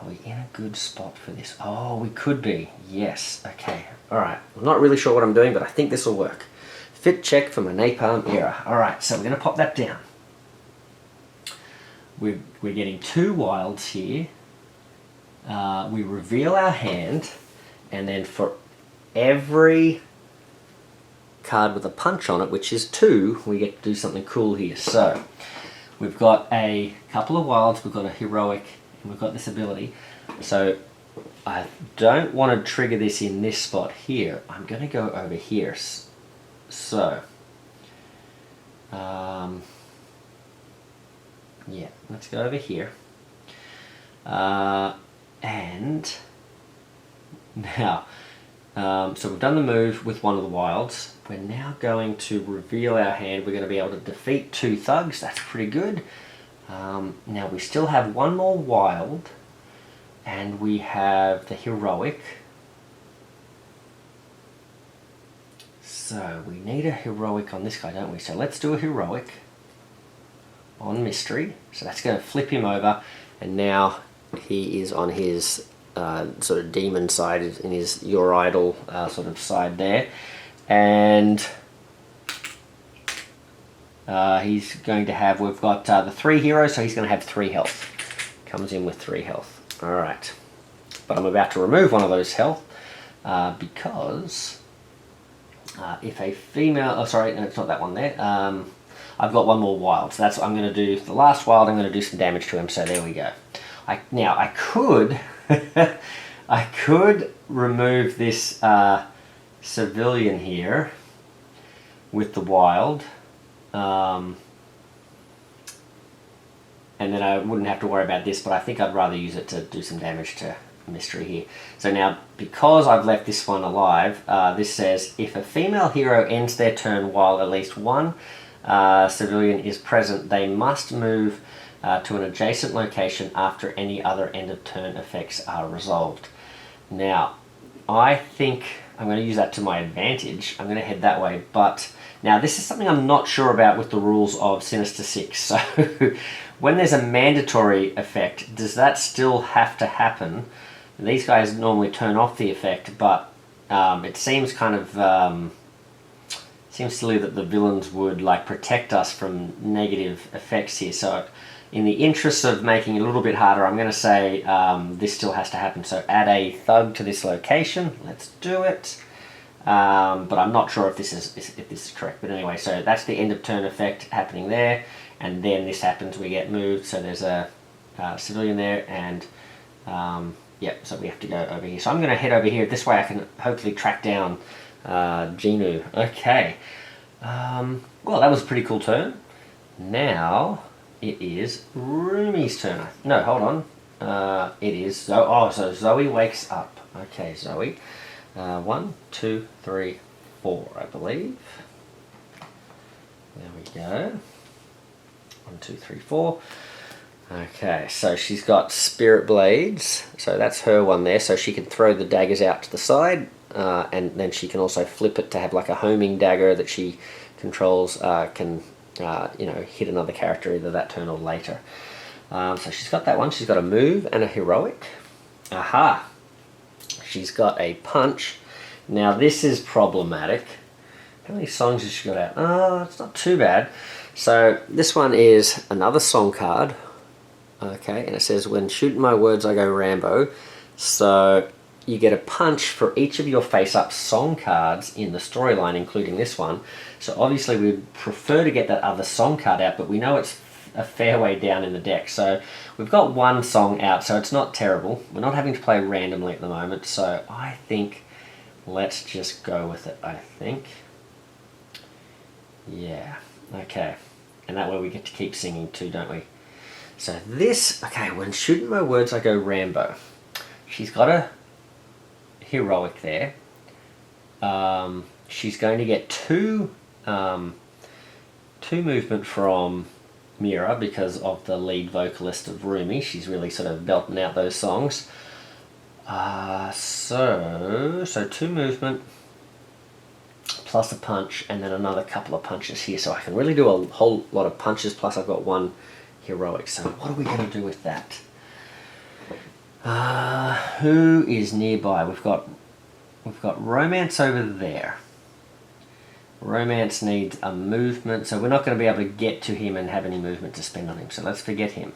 Are we in a good spot for this? Oh, we could be. Yes. Okay. All right. I'm not really sure what I'm doing, but I think this will work. Fit check for my Napalm era. All right. So we're going to pop that down. We're getting 2 wilds here. We reveal our hand, and then for every card with a punch on it, which is 2, we get to do something cool here. So we've got a couple of wilds, we've got a heroic, and we've got this ability. So I don't want to trigger this in this spot here. I'm going to go over here. So yeah, let's go over here. And now, so we've done the move with one of the wilds. We're now going to reveal our hand. We're going to be able to defeat 2 thugs. That's pretty good. Now we still have 1 more wild, and we have the heroic. So we need a heroic on this guy, don't we? So let's do a heroic on Mystery. So that's going to flip him over, and now he is on his sort of demon side, in his your idol sort of side there, and he's going to have, we've got the 3 heroes, so he's going to have 3 health. Comes in with 3 health. Alright, but I'm about to remove one of those health because if a female, oh sorry, no, it's not that one there. I've got 1 more wild, so that's what I'm going to do. The last wild, I'm going to do some damage to him, so there we go. Now I could I could remove this civilian here with the wild, and then I wouldn't have to worry about this, but I think I'd rather use it to do some damage to Mystery here. So now, because I've left this one alive, this says, if a female hero ends their turn while at least 1 civilian is present, they must move to an adjacent location after any other end of turn effects are resolved. Now, I think I'm going to use that to my advantage. I'm going to head that way, but now this is something I'm not sure about with the rules of Sinister 6. So when there's a mandatory effect, does that still have to happen? These guys normally turn off the effect, but it seems kind of seems silly that the villains would like protect us from negative effects here. So in the interest of making it a little bit harder, I'm going to say this still has to happen. So add a thug to this location. Let's do it. But I'm not sure if this is correct. But anyway, so that's the end of turn effect happening there, and then this happens. We get moved. So there's a civilian there, and yep. So we have to go over here. So I'm going to head over here. This way I can hopefully track down Genu. Okay. Well, that was a pretty cool turn. Now it is Rumi's turn. No, hold on. It is so Zoe wakes up. Okay, Zoe. 1, 2, 3, 4, I believe. There we go. 1, 2, 3, 4. Okay, so she's got Spirit Blades. So that's her one there. So she can throw the daggers out to the side, and then she can also flip it to have like a homing dagger that she controls. Can you know, hit another character either that turn or later. So she's got that one. She's got a move and a heroic. Aha! She's got a punch. Now this is problematic. How many songs has she got out? Oh, it's not too bad. So this one is another song card. Okay, and it says, when shooting my words I go Rambo. So you get a punch for each of your face-up song cards in the storyline, including this one. So obviously we'd prefer to get that other song card out, but we know it's a fair way down in the deck. So we've got 1 song out, so it's not terrible. We're not having to play randomly at the moment, so I think let's just go with it, I think. Yeah, Okay, and that way we get to keep singing too, don't we? So this, okay, when shooting my words I go Rambo. She's got a heroic there. She's going to get two movement from Mira because of the lead vocalist of Rumi. She's really sort of belting out those songs. So 2 movement plus a punch and then another couple of punches here. So I can really do a whole lot of punches, plus I've got 1 heroic. So what are we going to do with that? Who is nearby? We've got Romance over there. Romance needs a movement, so we're not going to be able to get to him and have any movement to spend on him, so let's forget him.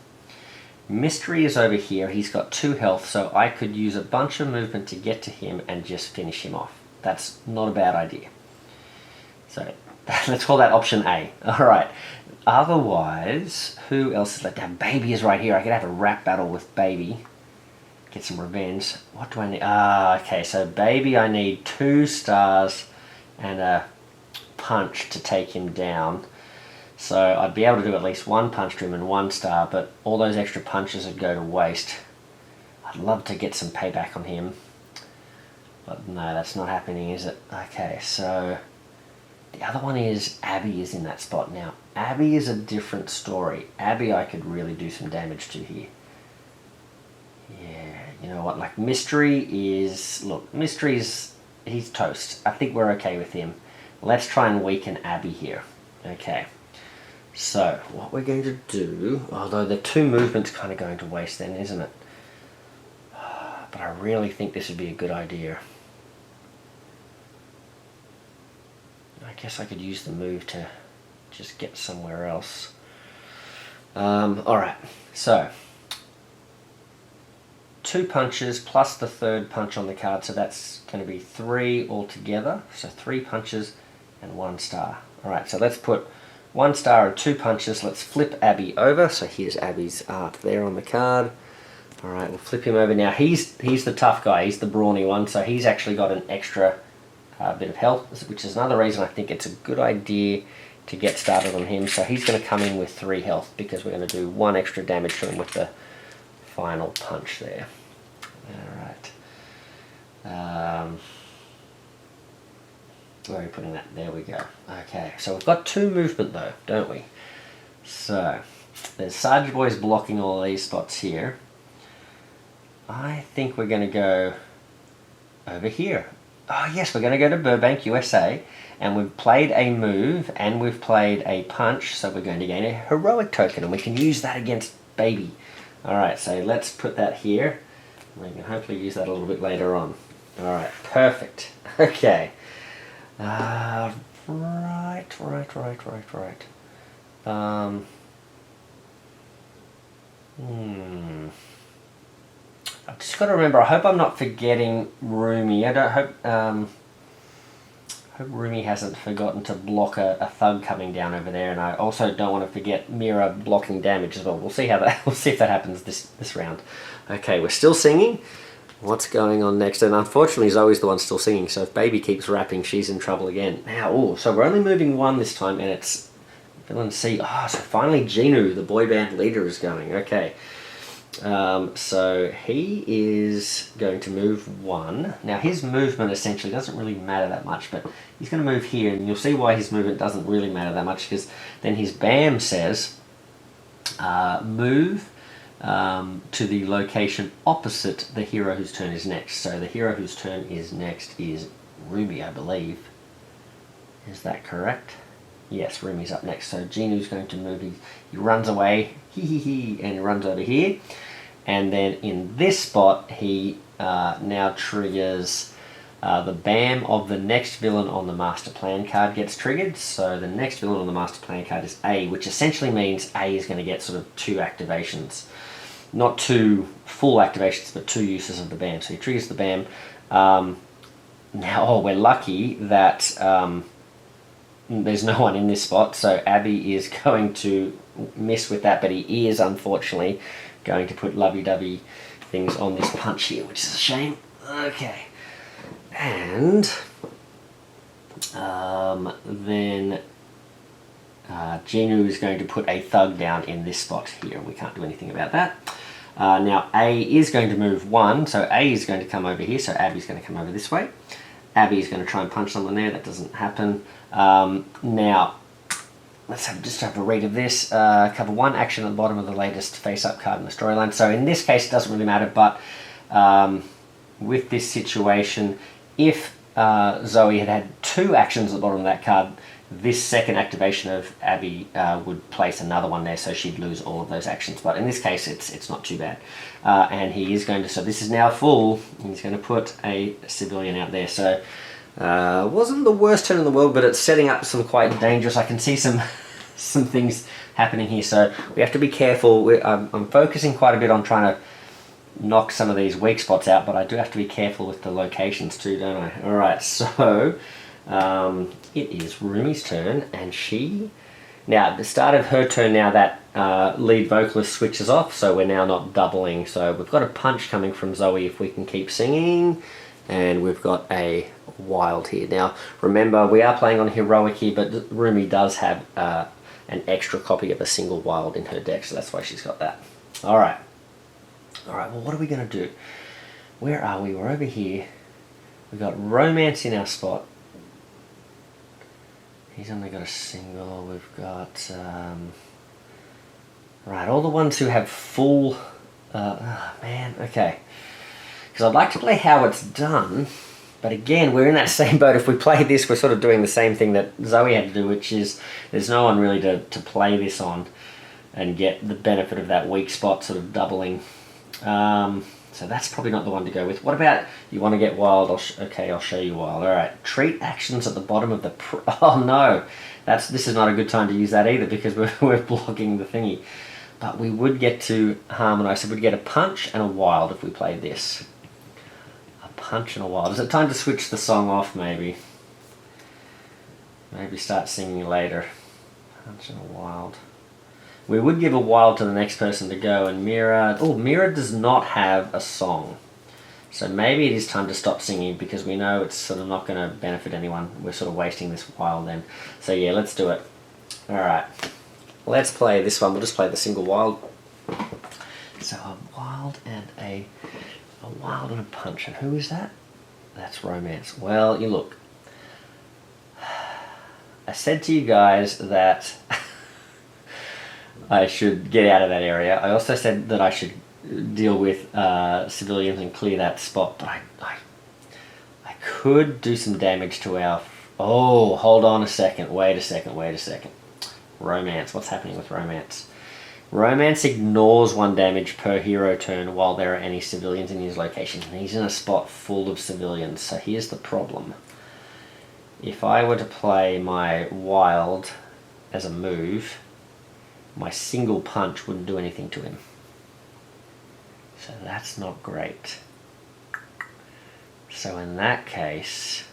Mystery is over here. He's got 2 health, so I could use a bunch of movement to get to him and just finish him off. That's not a bad idea. So let's call that option A. Alright. Otherwise, who else is left? Now, Baby is right here. I could have a rap battle with Baby. Get some revenge. What do I need? Okay, so Baby, I need 2 stars and a punch to take him down. So I'd be able to do at least 1 punch to him and 1 star, but all those extra punches would go to waste. I'd love to get some payback on him, but no, that's not happening, is it? Okay, so the other one is Abby is in that spot. Now, Abby is a different story. Abby I could really do some damage to here. Yeah, you know what, like Mystery is... Look, Mystery's... he's toast. I think we're okay with him. Let's try and weaken Abby here. Okay. So, what we're going to do... Although the 2 movements kind of going to waste then, isn't it? But I really think this would be a good idea. I guess I could use the move to just get somewhere else. Alright, so... 2 punches plus the 3rd punch on the card, so that's going to be 3 altogether. So 3 punches and 1 star. Alright, so let's put 1 star and 2 punches. Let's flip Abby over. So here's Abby's art there on the card. Alright, we'll flip him over. Now he's the tough guy, he's the brawny one, so he's actually got an extra bit of health, which is another reason I think it's a good idea to get started on him. So he's going to come in with 3 health because we're going to do 1 extra damage to him with the final punch there. Alright. Where are we putting that? There we go. Okay, so we've got 2 movement though, don't we? So, there's Saja Boys blocking all these spots here. I think we're going to go over here. Oh yes, we're going to go to Burbank, USA, and we've played a move and we've played a punch, so we're going to gain a heroic token, and we can use that against Baby. Alright, so let's put that here. We can hopefully use that a little bit later on. Alright, perfect. Okay. Right. I've just got to remember, I hope I'm not forgetting Rumi. I don't hope Rumi hasn't forgotten to block a thug coming down over there, and I also don't want to forget Mira blocking damage as well. We'll see how that we'll see if that happens this round. Okay, we're still singing. What's going on next? And unfortunately Zoe's the one still singing, so if Baby keeps rapping, she's in trouble again. Now, so we're only moving 1 this time, and it's villain C. So finally Genu, the boy band leader, is going. Okay. So he is going to move 1. Now his movement essentially doesn't really matter that much, but he's going to move here, and you'll see why his movement doesn't really matter that much, because then his BAM says move to the location opposite the hero whose turn is next. So the hero whose turn is next is Ruby, I believe. Is that correct? Yes, Rumi's up next. So Genu's going to move. He runs away, and he runs over here. And then in this spot, he now triggers the BAM of the next villain on the master plan card gets triggered. So the next villain on the master plan card is A, which essentially means A is going to get sort of 2 activations. Not 2 full activations, but 2 uses of the BAM. So he triggers the BAM. Now, we're lucky that there's no one in this spot, so Abby is going to mess with that, but he is unfortunately going to put lovey-dovey things on this punch here, which is a shame. Okay. And then Jinu is going to put a thug down in this spot here. We can't do anything about that. Now A is going to move 1, so A is going to come over here, so Abby's going to come over this way. Abby's going to try and punch someone there, that doesn't happen. Now, let's just have a read of this. Cover 1 action at the bottom of the latest face-up card in the storyline. So in this case, it doesn't really matter, but with this situation, if Zoe had 2 actions at the bottom of that card, this second activation of Abby would place another one there, so she'd lose all of those actions. But in this case, it's not too bad. And he is going to, so this is now full, he's going to put a civilian out there. So wasn't the worst turn in the world, but it's setting up some quite dangerous, I can see some things happening here. So we have to be careful. I'm focusing quite a bit on trying to knock some of these weak spots out, but I do have to be careful with the locations too, don't I? Alright, so it is Rumi's turn, and she, now at the start of her turn, now that lead vocalist switches off, so we're now not doubling. So we've got a punch coming from Zoe if we can keep singing, and we've got a wild here. Now remember, we are playing on heroic here, but Rumi does have an extra copy of a single wild in her deck, so that's why she's got that. Alright, well, what are we going to do? Where are we? We're over here. We've got romance in our spot. He's only got a single. We've got right, all the ones who have full oh man, okay, because I'd like to play how it's done, but again, we're in that same boat. If we play this, we're sort of doing the same thing that Zoe had to do, which is there's no one really to play this on and get the benefit of that weak spot sort of doubling. So that's probably not the one to go with. What about, you want to get wild? Okay, I'll show you wild. Alright, treat actions at the bottom of the... oh no, this is not a good time to use that either, because we're blocking the thingy. But we would get to harmonize, so we'd get a punch and a wild if we played this. A punch and a wild. Is it time to switch the song off, maybe? Maybe start singing later. Punch and a wild. We would give a wild to the next person to go, and Mira... oh, Mira does not have a song. So maybe it is time to stop singing, because we know it's sort of not going to benefit anyone. We're sort of wasting this wild then. So yeah, let's do it. Alright. Let's play this one. We'll just play the single wild. So a wild and a wild and a punch. And who is that? That's romance. Well, you look. I said to you guys that... I should get out of that area. I also said that I should deal with civilians and clear that spot, but I could do some damage to our... oh, hold on a second. Wait a second. Romance. What's happening with romance? Romance ignores 1 damage per hero turn while there are any civilians in his location. And he's in a spot full of civilians, so here's the problem. If I were to play my wild as a move, my single punch wouldn't do anything to him. So that's not great. So in that case...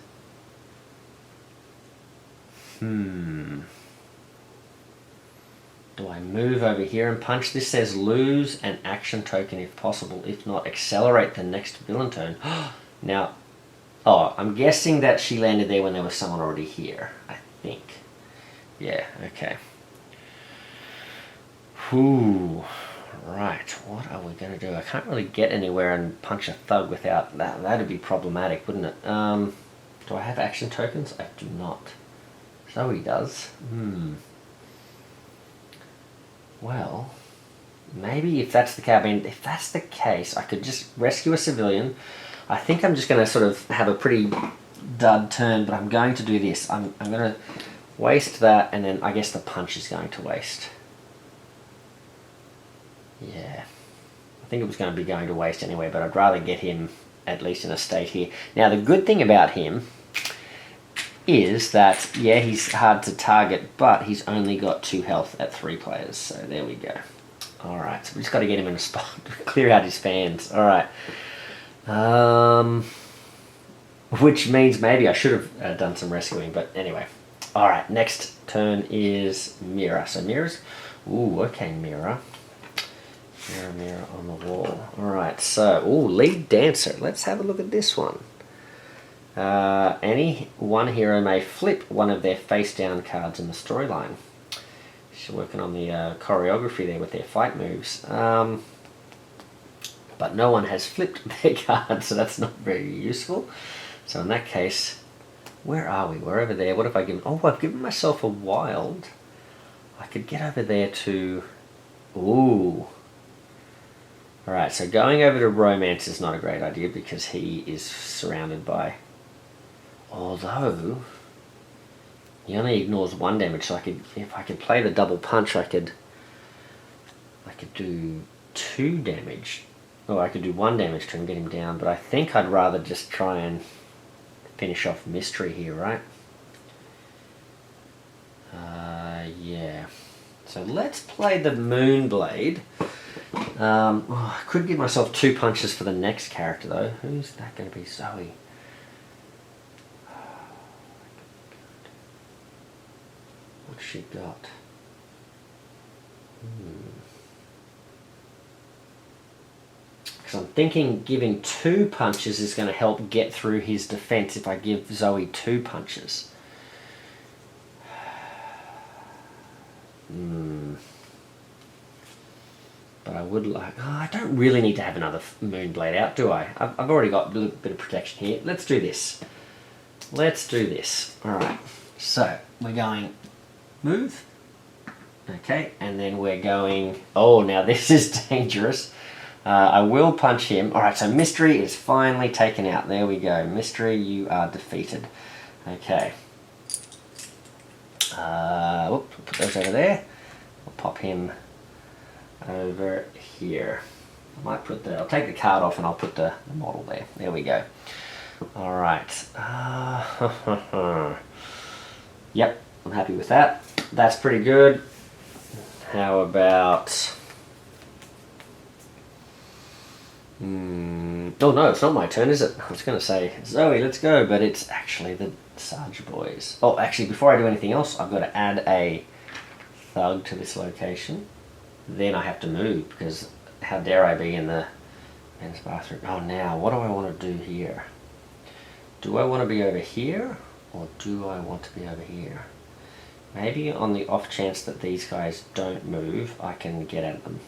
do I move over here and punch? This says lose an action token if possible. If not, accelerate the next villain turn. Now, oh, I'm guessing that she landed there when there was someone already here, I think. Yeah, okay. Ooh, right, what are we going to do? I can't really get anywhere and punch a thug without that. That'd be problematic, wouldn't it? Do I have action tokens? I do not. Zoe does. Well, maybe if that's the case, I mean, if that's the case, I could just rescue a civilian. I think I'm just going to sort of have a pretty dud turn, but I'm going to do this. I'm going to waste that, and then I guess the punch is going to waste. Yeah, I think it was going to be going to waste anyway, but I'd rather get him at least in a state here. Now, the good thing about him is that, yeah, he's hard to target, but he's only got 2 health at 3 players, so there we go. Alright, so we just got to get him in a spot, clear out his fans. Alright. Which means maybe I should have done some rescuing, but anyway. Alright, next turn is Mira. So Mira's... ooh, okay, Mira. Mirror on the wall. Alright, so, ooh, lead dancer. Let's have a look at this one. Any one hero may flip one of their face down cards in the storyline. She's working on the choreography there with their fight moves. But no one has flipped their card, so that's not very useful. So in that case, where are we? We're over there. What have I given? Oh, I've given myself a wild. I could get over there to... Ooh. Alright, so going over to romance is not a great idea because he is surrounded by... Although... He only ignores 1 damage, so if I could play the double punch, I could do 2 damage. Or I could do 1 damage to him, get him down, but I think I'd rather just try and finish off Mystery here, right? Yeah. So let's play the Moonblade. I could give myself 2 punches for the next character though. Who's that going to be? Zoe. What's she got? Because I'm thinking giving 2 punches is going to help get through his defense if I give Zoe 2 punches. But I would like... Oh, I don't really need to have another Moonblade out, do I? I've already got a little bit of protection here. Let's do this. Let's do this. Alright, so we're going move. Okay, and then we're going... Oh, now this is dangerous. I will punch him. Alright, so Mystery is finally taken out. There we go. Mystery, you are defeated. Okay. We'll put those over there. I'll pop him over here. I'll take the card off and I'll put the model there. There we go. Alright. Yep, I'm happy with that. That's pretty good. How about... Oh no, it's not my turn, is it? I was going to say, Zoe, let's go, but it's actually the Saja Boys. Oh, actually, before I do anything else, I've got to add a thug to this location. Then I have to move, because how dare I be in the men's bathroom. Oh, now, what do I want to do here? Do I want to be over here, or do I want to be over here? Maybe on the off chance that these guys don't move, I can get at them.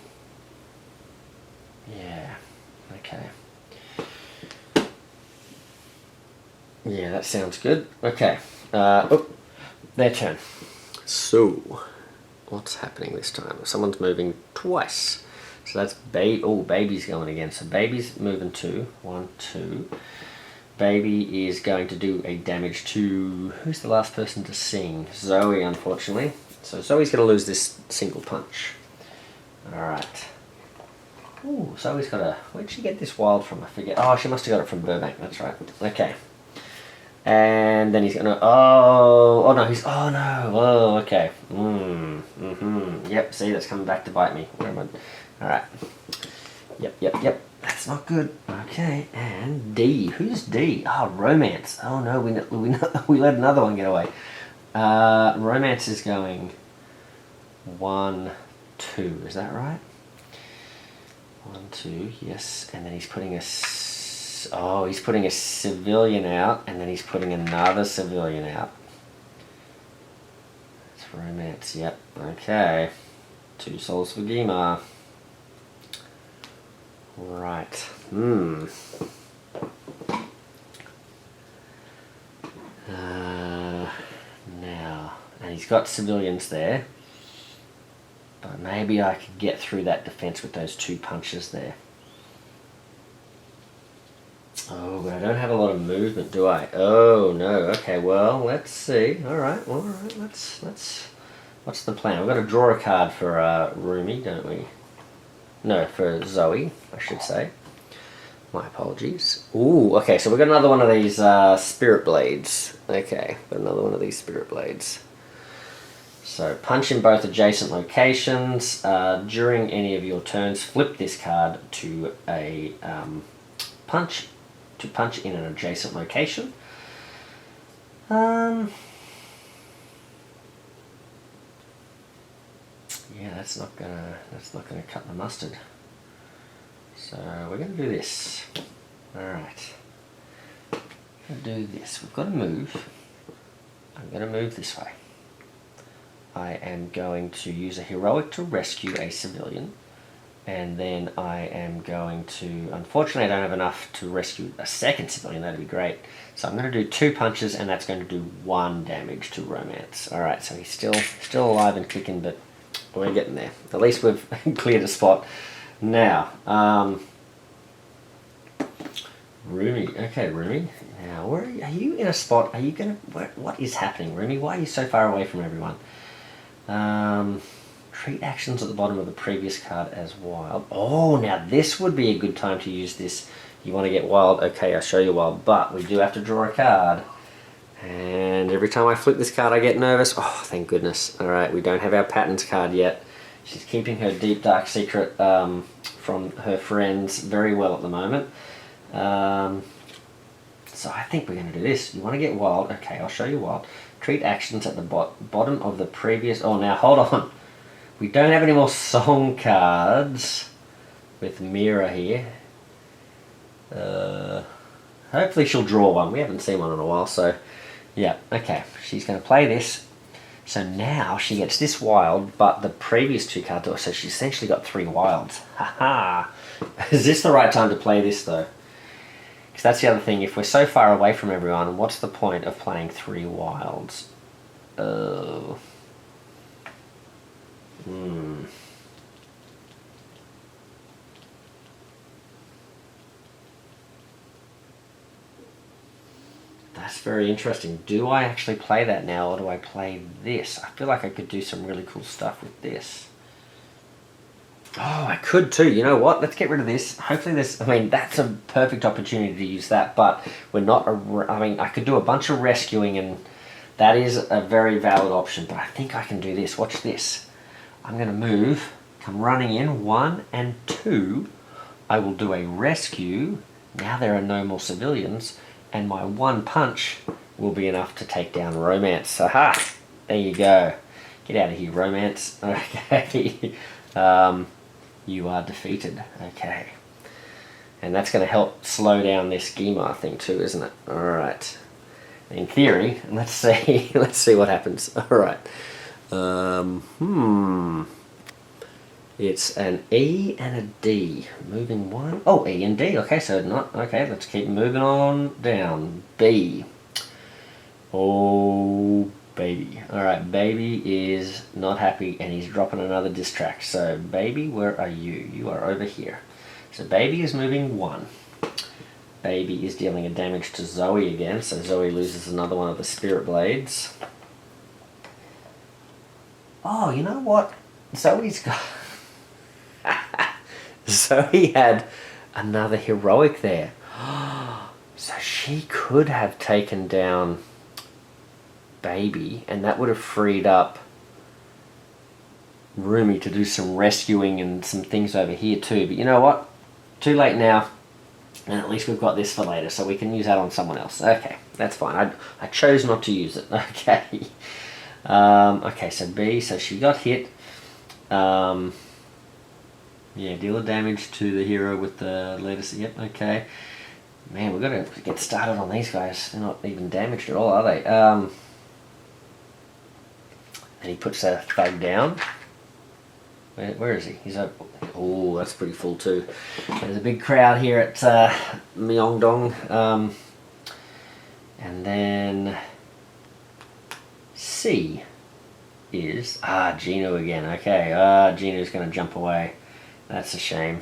Yeah, okay. Yeah, that sounds good. Okay, oh, their turn. So, what's happening this time? Someone's moving twice. So that's Baby's going again. So Baby's moving 2. 1, 2. Baby is going to do a damage to... Who's the last person to sing? Zoe, unfortunately. So Zoe's going to lose this single punch. Alright. Ooh, Zoe's got a... Where'd she get this wild from? I forget. Oh, she must have got it from Burbank. That's right. Okay. And then he's going to... Oh no, he's... Oh no. Oh, okay. Yep, see, that's coming back to bite me. Where am I? Alright. Yep. That's not good. Okay, and D. Who's D? Oh, Romance. Oh no, we let another one get away. Romance is going 1, 2. Is that right? 1, 2. Yes, and then he's putting a... Oh, he's putting a civilian out, and then he's putting another civilian out. It's Romance. Yep. Okay. 2 souls for Gima. Right. Now, and he's got civilians there, but maybe I could get through that defense with those 2 punches there. Oh, but I don't have a lot of movement, do I? Oh no. Okay. Well, let's see. All right. Let's. What's the plan? We've got to draw a card for Rumi, don't we? No, for Zoe, I should say. My apologies. Ooh, okay, so we've got another one of these Spirit Blades. Okay, got another one of these Spirit Blades. So, punch in both adjacent locations. During any of your turns, flip this card to a punch in an adjacent location. Yeah, that's not gonna cut the mustard. So we're gonna do this. Alright. We're gonna do this. We've got to move. I'm gonna move this way. I am going to use a heroic to rescue a civilian. And then I am going to, unfortunately I don't have enough to rescue a second civilian, that'd be great. So I'm going to do 2 punches, and that's going to do 1 damage to Romance. Alright, so he's still alive and kicking, but we're getting there. At least we've cleared a spot. Now, Rumi. Okay, Rumi. Now, where are you in a spot? Are you going to... What is happening, Rumi? Why are you so far away from everyone? Treat actions at the bottom of the previous card as wild. Oh, now this would be a good time to use this. You want to get wild? Okay, I'll show you wild. But we do have to draw a card. And every time I flip this card, I get nervous. Oh, thank goodness. Alright, we don't have our patterns card yet. She's keeping her deep, dark secret from her friends very well at the moment. So I think we're going to do this. You want to get wild? Okay, I'll show you wild. Treat actions at the bottom of the previous... Oh, now hold on. We don't have any more song cards with Mira here. Hopefully she'll draw one. We haven't seen one in a while, so... Yeah, okay. She's going to play this. So now she gets this wild, but the previous 2 cards... So she's essentially got 3 wilds. Haha! Is this the right time to play this, though? Because that's the other thing. If we're so far away from everyone, what's the point of playing 3 wilds? Oh... That's very interesting. Do I actually play that now, or do I play this? I feel like I could do some really cool stuff with this. Oh, I could too. You know what? Let's get rid of this. Hopefully this... I mean, that's a perfect opportunity to use that, but we're not... I mean, I could do a bunch of rescuing, and that is a very valid option, but I think I can do this. Watch this. I'm going to move, come running in, 1 and 2. I will do a rescue. Now there are no more civilians, and my 1 punch will be enough to take down Romance. Aha! There you go. Get out of here, Romance. Okay. You are defeated. Okay. And that's going to help slow down this Gima thing too, isn't it? Alright. In theory, let's see. Let's see what happens. Alright. It's an E and a D. Moving 1. Oh, E and D. Okay, so not... Okay, let's keep moving on down. B. Oh, baby. Alright, baby is not happy, and he's dropping another diss track. So, baby, where are you? You are over here. So, baby is moving 1. Baby is dealing a damage to Zoe again, so Zoe loses another one of the Spirit Blades. Oh, you know what? Zoe's got... Zoe had another heroic there. So she could have taken down Baby, and that would have freed up Rumi to do some rescuing and some things over here too. But you know what? Too late now. And at least we've got this for later, so we can use that on someone else. Okay, that's fine. I chose not to use it. Okay. Okay, so B, so she got hit. Yeah, deal of damage to the hero with the latest. Yep, okay. Man, we've got to get started on these guys. They're not even damaged at all, are they? And he puts a thug down. Where is he? He's up. Oh, that's pretty full too. There's a big crowd here at Myeongdong. And then C is Gino again. Okay, Gino's going to jump away. That's a shame.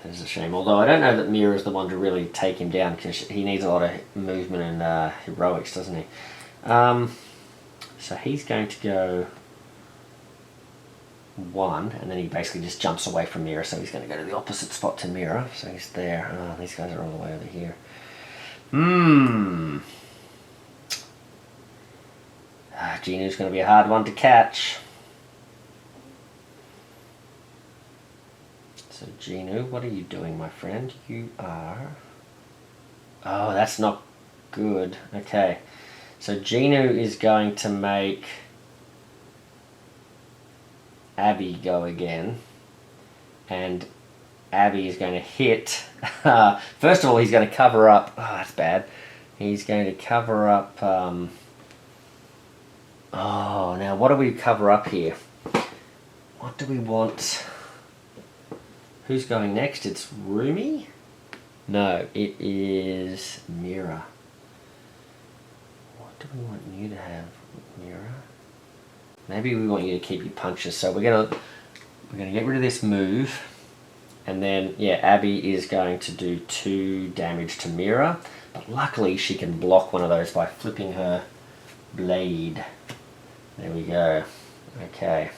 That is a shame. Although I don't know that Mira is the one to really take him down, because he needs a lot of movement and heroics, doesn't he? So he's going to go 1, and then he basically just jumps away from Mira, so he's going to go to the opposite spot to Mira. So he's there. Oh, these guys are all the way over here. Gino's going to be a hard one to catch. So Gino, what are you doing, my friend? You are... Oh, that's not good. Okay. So Gino is going to make Abby go again. And Abby is going to hit... First of all, he's going to cover up... Oh, that's bad. He's going to cover up... Oh, now what do we cover up here? What do we want? Who's going next? It's Rumi? No, it is Mira. What do we want you to have, Mira? Maybe we want you to keep your punches. So we're gonna get rid of this move. And then, yeah, Abby is going to do 2 damage to Mira. But luckily she can block one of those by flipping her blade. There we go. Okay.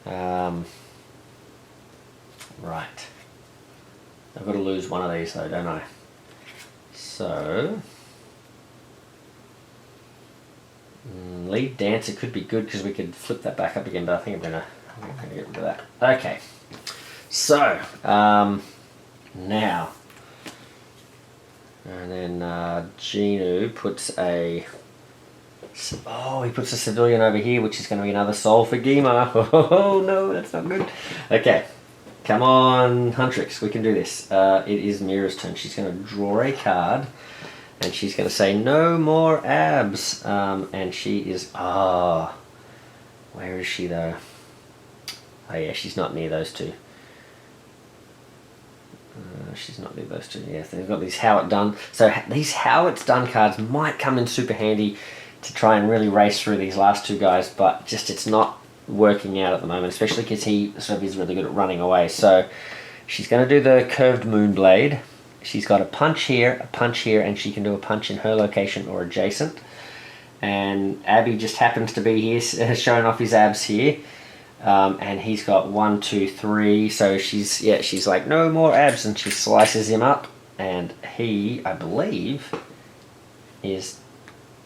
Right. I've got to lose one of these though, don't I? So... lead dancer could be good because we could flip that back up again, but I think I'm gonna get rid of that. Okay. So, now... And then Genu puts a... Oh, he puts a civilian over here, which is going to be another soul for Gema. Oh no, that's not good. Okay, come on, Huntrix, we can do this. It is Mira's turn. She's going to draw a card, and she's going to say, no more abs. And she is... Ah, where is she though? Oh yeah, she's not near those two. She's not near those two. Yes, they've got these how it done. So these how it's done cards might come in super handy to try and really race through these last 2 guys, but just it's not working out at the moment, especially because he sort of is really good at running away. So she's going to do the curved moon blade. She's got a punch here, and she can do a punch in her location or adjacent. And Abby just happens to be here, showing off his abs here. And he's got 1, 2, 3. So she's like, no more abs, and she slices him up. And he, I believe, is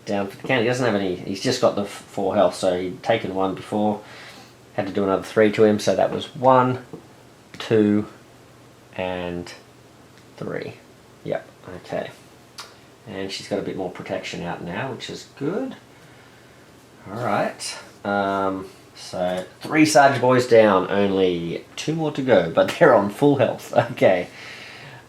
down for the count. He doesn't have any. He's just got the 4 health. So he'd taken 1 before, had to do another 3 to him. So that was 1, 2, and 3. Yep. Okay. And she's got a bit more protection out now, which is good. All right. So 3 Saja Boys down, only 2 more to go, but they're on full health. Okay.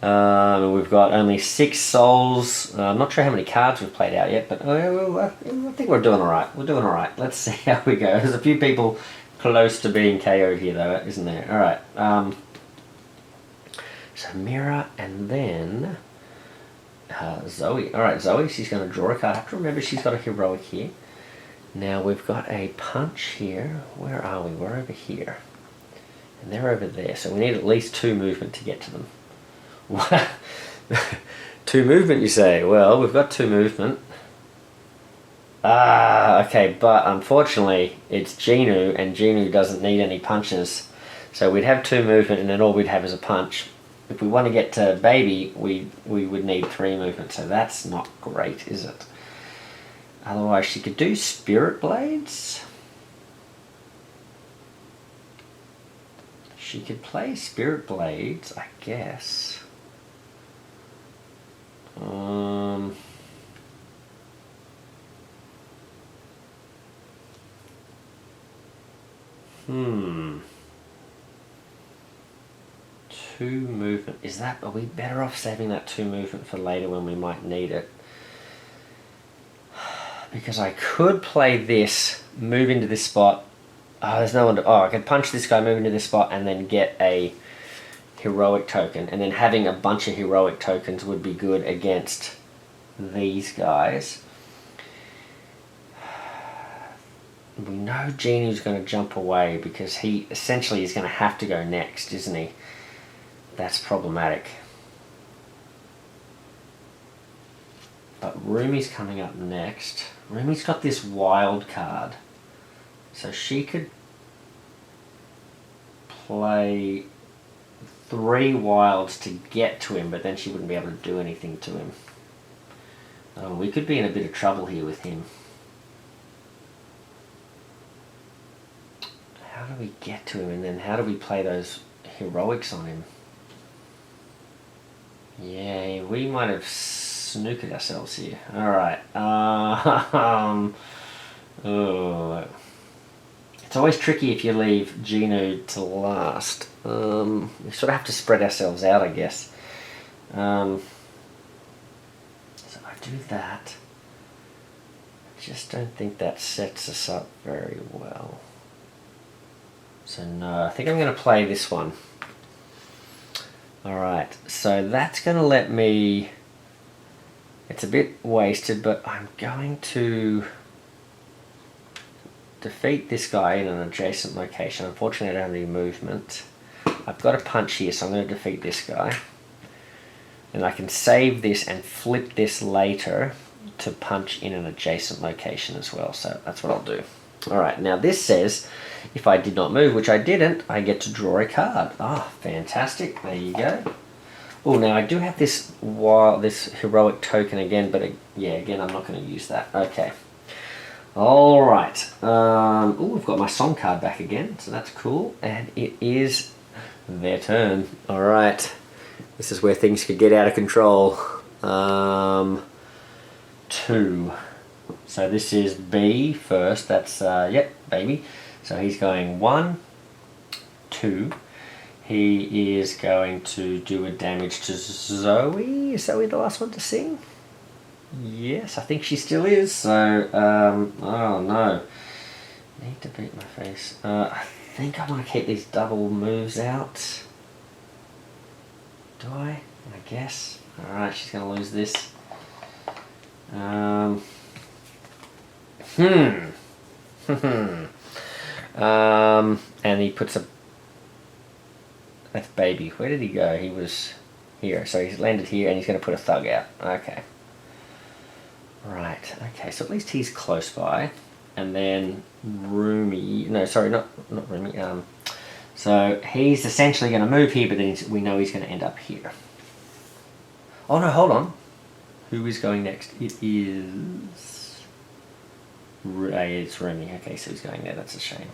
We've got only 6 souls. I'm not sure how many cards we've played out yet, but I think we're doing alright. We're doing alright. Let's see how we go. There's a few people close to being KO'd here though, isn't there? Alright. So Mira and then Zoe. Alright, Zoe, she's going to draw a card. I have to remember she's got a heroic here. Now we've got a punch here. Where are we? We're over here. And they're over there. So we need at least 2 movement to get to them. 2 movement, you say? Well, we've got 2 movement. Ah, okay, but unfortunately it's Genu, and Genu doesn't need any punches. So we'd have 2 movement, and then all we'd have is a punch. If we want to get to Baby, we would need 3 movement, so that's not great, is it? Otherwise, she could do Spirit Blades. She could play Spirit Blades, I guess. Two movement. Are we better off saving that 2 movement for later when we might need it? Because I could play this, move into this spot. Oh, there's no one to... Oh, I could punch this guy, move into this spot, and then get a heroic token. And then having a bunch of heroic tokens would be good against these guys. We know Genu's going to jump away because he essentially is going to have to go next, isn't he? That's problematic. But Rumi's coming up next. Rumi's got this wild card. So she could play 3 wilds to get to him, but then she wouldn't be able to do anything to him. Oh, we could be in a bit of trouble here with him. How do we get to him, and then how do we play those heroics on him? Yeah, we might have snookered ourselves here. Alright. Oh. It's always tricky if you leave Genu to last. We sort of have to spread ourselves out, I guess. So I do that. just don't think that sets us up very well. So no, I think I'm going to play this one. Alright, so that's going to let me... It's a bit wasted, but I'm going to defeat this guy in an adjacent location. Unfortunately, I don't have any movement. I've got a punch here, so I'm going to defeat this guy. And I can save this and flip this later to punch in an adjacent location as well. So that's what I'll do. Alright, now this says, if I did not move, which I didn't, I get to draw a card. Ah, fantastic. There you go. Oh, now I do have this heroic token again, but yeah, again, I'm not going to use that. Okay. Alright. Oh, we've got my song card back again, so that's cool. And it is their turn. Alright. This is where things could get out of control. 2. So this is B first. That's, yep, baby. So he's going 1, 2. He is going to do a damage to Zoe. Is Zoe the last one to sing? Yes, I think she still is. So, oh no. Need to beat my face. I think I want to keep these double moves out. Do I? I guess. Alright, she's going to lose this. And he puts a... That's baby. Where did he go? He was here. So he's landed here and he's going to put a thug out. Okay. Right. Okay, so at least he's close by. And then Rumi... No, sorry, not Rumi. So he's essentially going to move here, but then we know he's going to end up here. Oh no, hold on. Who is going next? It is... It's Rumi. Okay, so he's going there. That's a shame.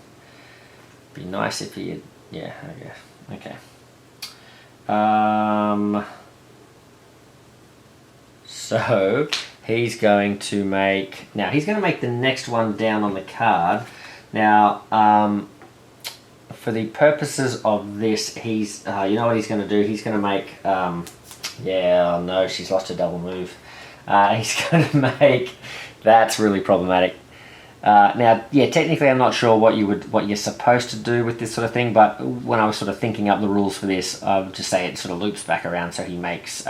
Be nice if he had... Yeah, okay. So he's going to make... Now, he's going to make the next one down on the card. Now, for the purposes of this, he's... you know what he's going to do? He's going to make... yeah, oh no, she's lost a double move. He's going to make... That's really problematic. Now, yeah, technically I'm not sure what you're supposed to do with this sort of thing, but when I was sort of thinking up the rules for this, I would just say it sort of loops back around, so he makes,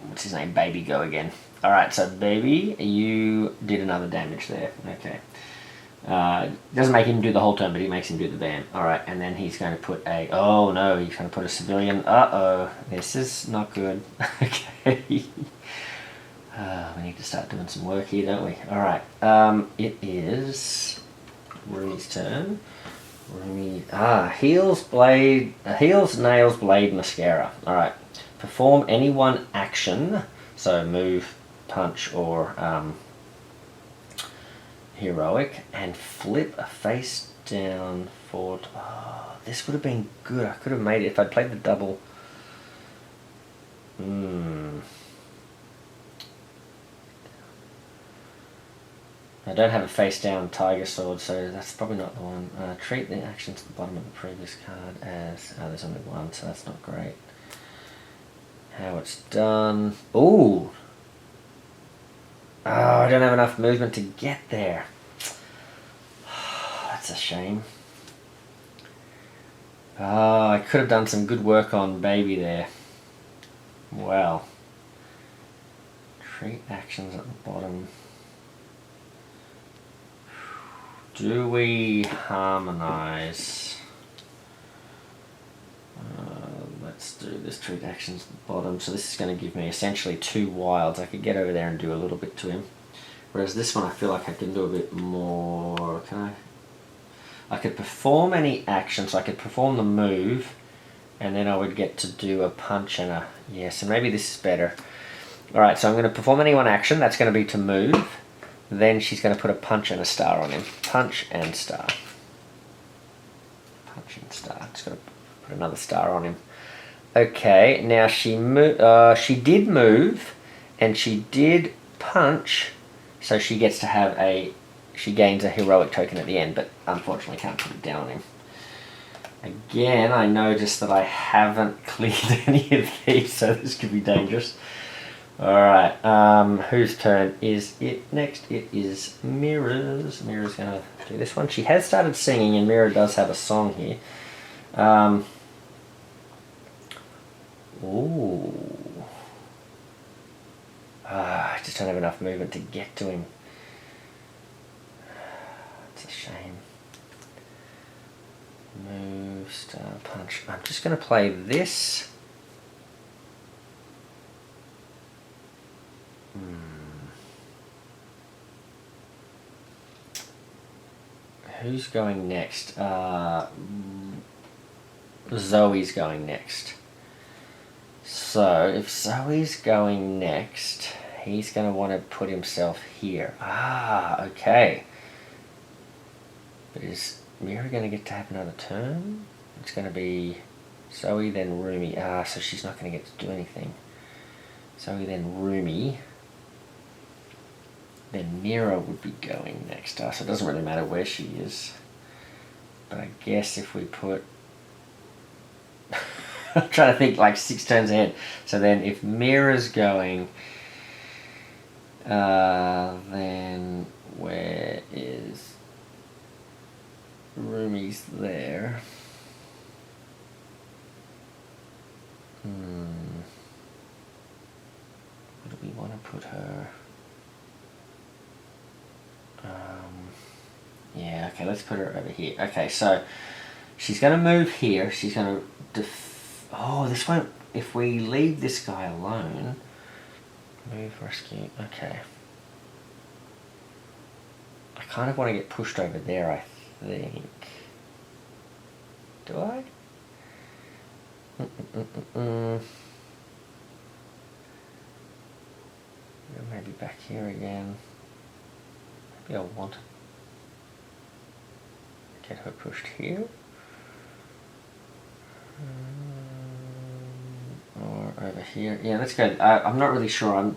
what's his name, Baby go again. Alright, so Baby, you did another damage there, okay. Doesn't make him do the whole turn, but he makes him do the ban. Alright, and then he's going to put a, oh no, he's going to put a civilian, uh-oh, this is not good, okay. We need to start doing some work here, don't we? Alright, it is Rumi's turn. Rumi, heels, nails, blade, mascara. Alright, perform any one action, so move, punch, or heroic, and flip a face down forward. Oh, this would have been good. I could have made it if I'd played the double. I don't have a face down tiger sword, so that's probably not the one. Treat the actions at the bottom of the previous card as... Oh, there's only one, so that's not great. How it's done... Ooh! Oh, I don't have enough movement to get there. That's a shame. Oh, I could have done some good work on Baby there. Well. Treat actions at the bottom. Do we harmonize? Let's do this, treat actions at the bottom. So this is going to give me essentially 2 wilds. I could get over there and do a little bit to him. Whereas this one I feel like I can do a bit more. Can I? I could perform any action, so I could perform the move, and then I would get to do a punch and a... Yeah, so maybe this is better. Alright, so I'm going to perform any one action. That's going to be to move. Then she's going to put a punch and a star on him. Punch and star. Punch and star. Just got to put another star on him. Okay, now she did move, and she did punch, so she gets to have a... She gains a heroic token at the end, but unfortunately can't put it down on him. Again, I noticed that I haven't cleared any of these, so this could be dangerous. Alright, whose turn is it next? It is Mira's. Mira's going to do this one. She has started singing, and Mira does have a song here. Ooh. I just don't have enough movement to get to him. It's a shame. Move, star, punch. I'm just going to play this. Who's going next? Zoe's going next. So if Zoe's going next, he's going to want to put himself here. Ah, okay. But is Mira going to get to have another turn? It's going to be Zoe, then Rumi. Ah, so she's not going to get to do anything. Zoe, then Rumi. Then Mira would be going next. So it doesn't really matter where she is. But I guess if we put... I'm trying to think like 6 turns ahead. So then if Mira's going, then where is... Rumi's there. Where do we want to put her? Yeah, okay, let's put her over here. Okay, so she's going to move here. She's going to... Oh, this won't... If we leave this guy alone... Move, rescue... Okay. I kind of want to get pushed over there, I think. Do I? Maybe back here again. Maybe I want to get her pushed here. Or over here. Yeah, let's go. I'm not really sure.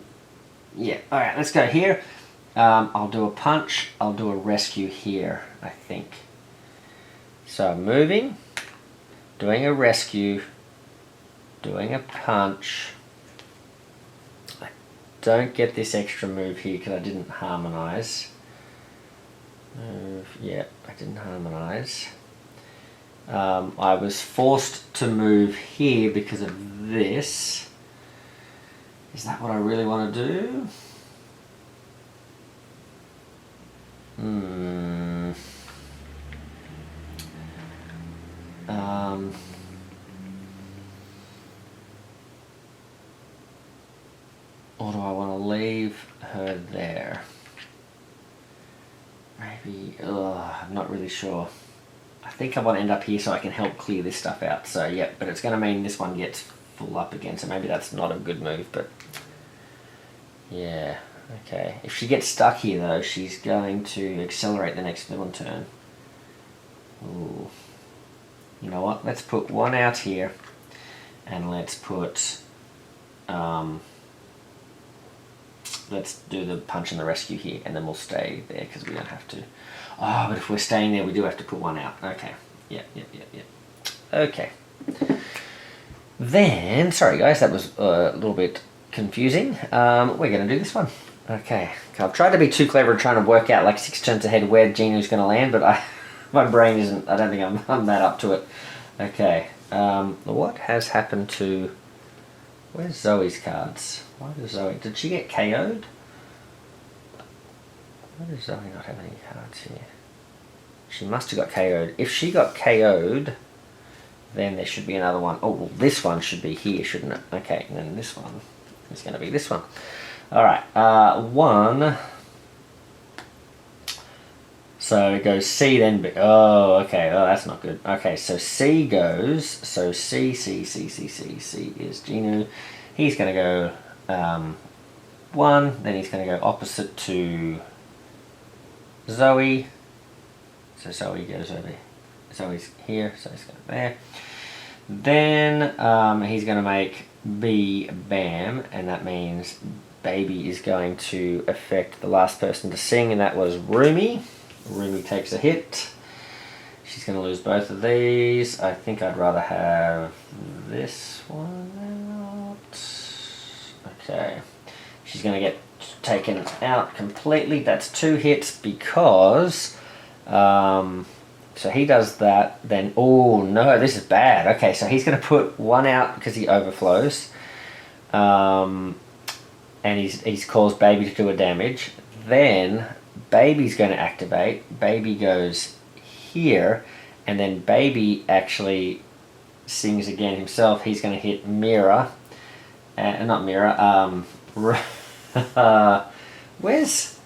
Yeah, alright, let's go here. I'll do a punch. I'll do a rescue here, I think. So moving, doing a rescue, doing a punch. I don't get this extra move here because I didn't harmonize. Move, yeah, I didn't harmonize. I was forced to move here because of this. Is that what I really want to do? Or do I want to leave her there? Maybe, I'm not really sure. I think I want to end up here so I can help clear this stuff out. So, yeah, but it's going to mean this one gets full up again. So maybe that's not a good move, but... Yeah, okay. If she gets stuck here, though, she's going to accelerate the next villain turn. Ooh. You know what? Let's put one out here. And let's put... let's do the punch and the rescue here, and then we'll stay there because we don't have to. Oh, but if we're staying there, we do have to put one out. Okay. Yeah. Okay. Then, sorry guys, that was a little bit confusing. We're going to do this one. Okay. I've tried to be too clever and trying to work out like 6 turns ahead where Gino's going to land, but my brain isn't, I don't think I'm that up to it. Okay. What has happened to... Where's Zoe's cards? Why does Zoe... Did she get KO'd? Why does Zoe not have any cards here? She must have got KO'd. If she got KO'd, then there should be another one. Oh, well, this one should be here, shouldn't it? Okay, and then this one is going to be this one. Alright, one... So it goes C, then B. Oh, okay. Oh, that's not good. Okay, so C goes... So C is Gino. He's going to go 1. Then he's going to go opposite to Zoe. So Zoe goes over. Zoe's here, so he's going there. Then he's going to make B Bam, and that means Baby is going to affect the last person to sing, and that was Rumi. Rumi takes a hit. She's going to lose both of these. I think I'd rather have this one out. Okay. she's going to get taken out completely. That's 2 hits because... so he does that, then... Oh, no, this is bad. Okay, so he's going to put 1 out because he overflows. And he's caused Baby to do a damage. Then Baby's going to activate. Baby goes here. And then Baby actually sings again himself. He's going to hit Mira. Not Mira. Where's...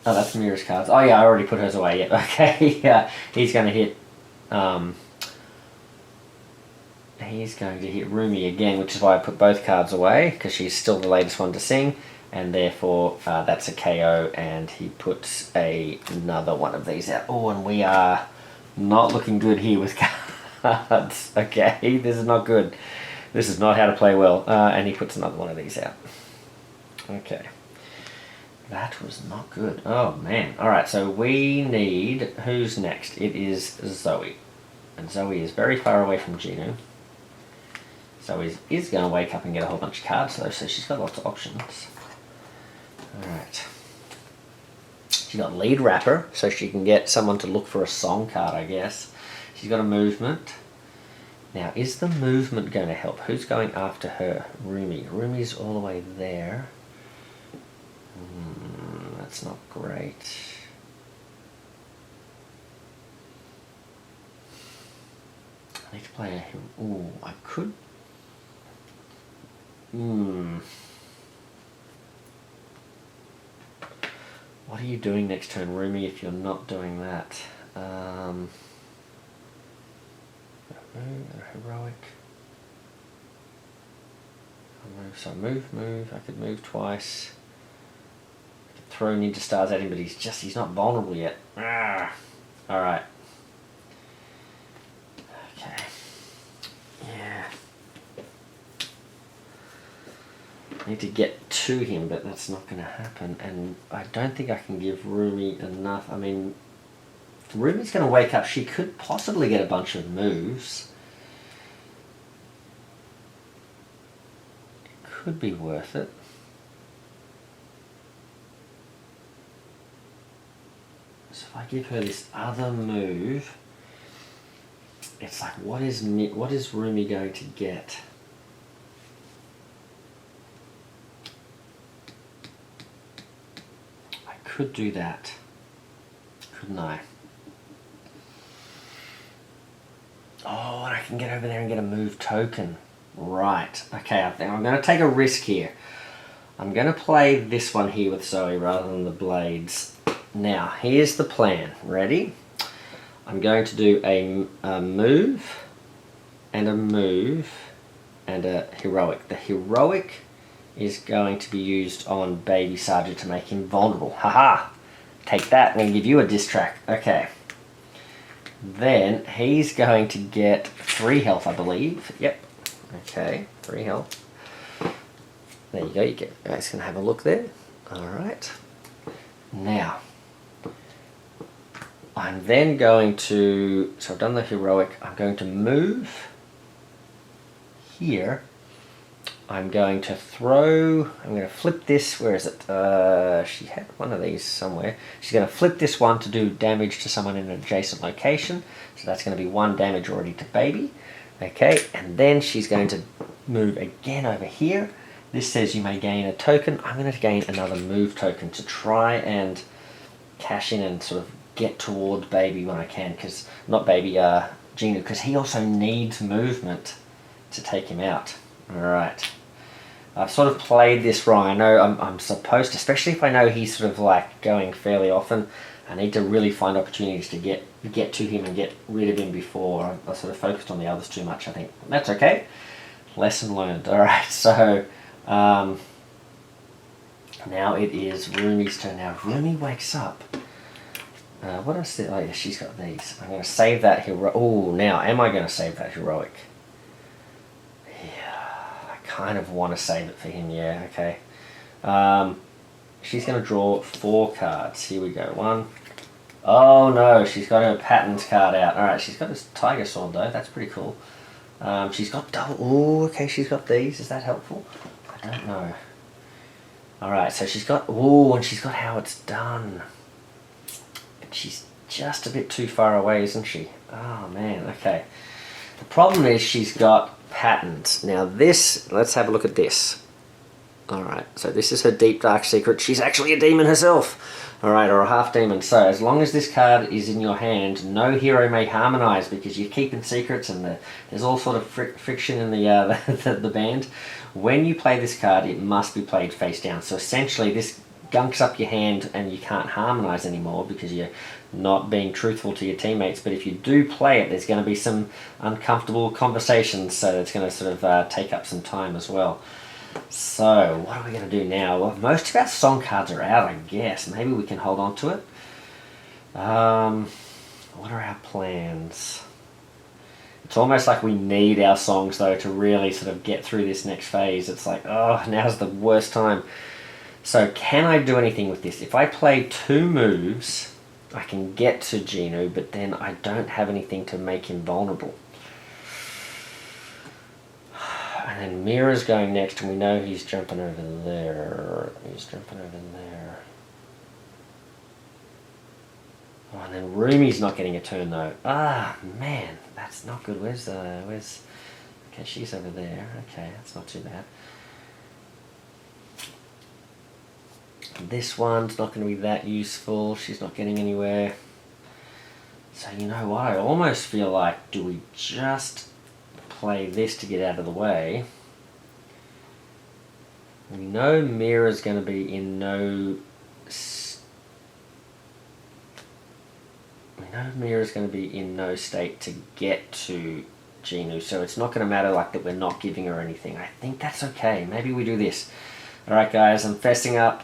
Oh, that's Mira's cards. Oh yeah, I already put hers away. Yeah, okay. Yeah, he's going to hit... he's going to hit Rumi again, which is why I put both cards away, because she's still the latest one to sing, and therefore that's a KO, and he puts another one of these out. Oh, and we are not looking good here with cards. Okay, this is not good. This is not how to play well. And he puts another one of these out. Okay. That was not good. Oh, man. Alright, so we need... Who's next? It is Zoe. And Zoe is very far away from Ginu. Zoe is going to wake up and get a whole bunch of cards, though, so she's got lots of options. Alright. She's got lead rapper, so she can get someone to look for a song card, I guess. She's got a movement. Now, is the movement going to help? Who's going after her? Rumi. Rumi's all the way there. That's not great. I need to play a... Ooh, I could... What are you doing next turn, Rumi, if you're not doing that? Heroic. I'll move, so move. I could move twice. I could throw Ninja Stars at him, but he's not vulnerable yet. Alright. Okay. Yeah. I need to get to him, but that's not going to happen. And I don't think I can give Rumi enough. I mean, if Rumi's going to wake up, she could possibly get a bunch of moves. It could be worth it. So if I give her this other move, it's like, what is Rumi going to get? I could do that, couldn't I? Oh, and I can get over there and get a move token. Right, okay, I think I'm going to take a risk here. I'm going to play this one here with Zoe rather than the blades. Now, here's the plan. Ready? I'm going to do a move and a heroic. The heroic is going to be used on Baby Saja to make him vulnerable. Haha! Take that, I'm going to give you a diss track. Okay. Then he's going to get 3 health, I believe. Yep. Okay, 3 health. There you go. You guys can have a look there. Alright. Now, I'm then going to... So I've done the heroic. I'm going to move here. I'm going to throw... I'm going to flip this... Where is it? She had one of these somewhere. She's going to flip this one to do damage to someone in an adjacent location. So that's going to be 1 damage already to Baby. Okay, and then she's going to move again over here. This says you may gain a token. I'm going to gain another move token to try and cash in and sort of get towards Baby when I can. Because, not Baby, Ginu, because he also needs movement to take him out. Alright. I've sort of played this wrong. I know I'm supposed to, especially if I know he's sort of like going fairly often, I need to really find opportunities to get to him and get rid of him before. I sort of focused on the others too much, I think. That's okay. Lesson learned. Alright, so now it is Rumi's turn. Now Rumi wakes up. What else? Oh yeah, she's got these. I'm going to save that hero. Oh, now am I going to save that heroic? Kind of want to save it for him, yeah, okay. She's going to draw 4 cards. Here we go. 1. Oh no, she's got her patterns card out. Alright, she's got this tiger sword though. That's pretty cool. She's got double... Oh, okay, she's got these. Is that helpful? I don't know. Alright, so she's got... Ooh, and she's got how it's done. But she's just a bit too far away, isn't she? Oh, man, okay. The problem is she's got patterns. Now this... Let's have a look at this. Alright, so this is her deep dark secret. She's actually a demon herself. Alright, or a half demon. So as long as this card is in your hand, no hero may harmonize because you're keeping secrets and there's all sort of friction in the band. When you play this card, it must be played face down. So essentially this gunks up your hand and you can't harmonize anymore because you're not being truthful to your teammates. But if you do play it, there's going to be some uncomfortable conversations, so it's going to sort of take up some time as well. So, what are we going to do now? Well, most of our song cards are out, I guess. Maybe we can hold on to it. What are our plans? It's almost like we need our songs, though, to really sort of get through this next phase. It's like, oh, now's the worst time. So, can I do anything with this? If I play 2 moves, I can get to Genu, but then I don't have anything to make him vulnerable. And then Mira's going next, and we know he's jumping over there. He's jumping over there. Oh, and then Rumi's not getting a turn, though. Ah, man, that's not good. Where's... Okay, she's over there. Okay, that's not too bad. This one's not going to be that useful. She's not getting anywhere. So, you know what? I almost feel like, do we just play this to get out of the way? We know Mira's going to be in no... state to get to Genu, so it's not going to matter like that we're not giving her anything. I think that's okay. Maybe we do this. Alright guys, I'm fessing up.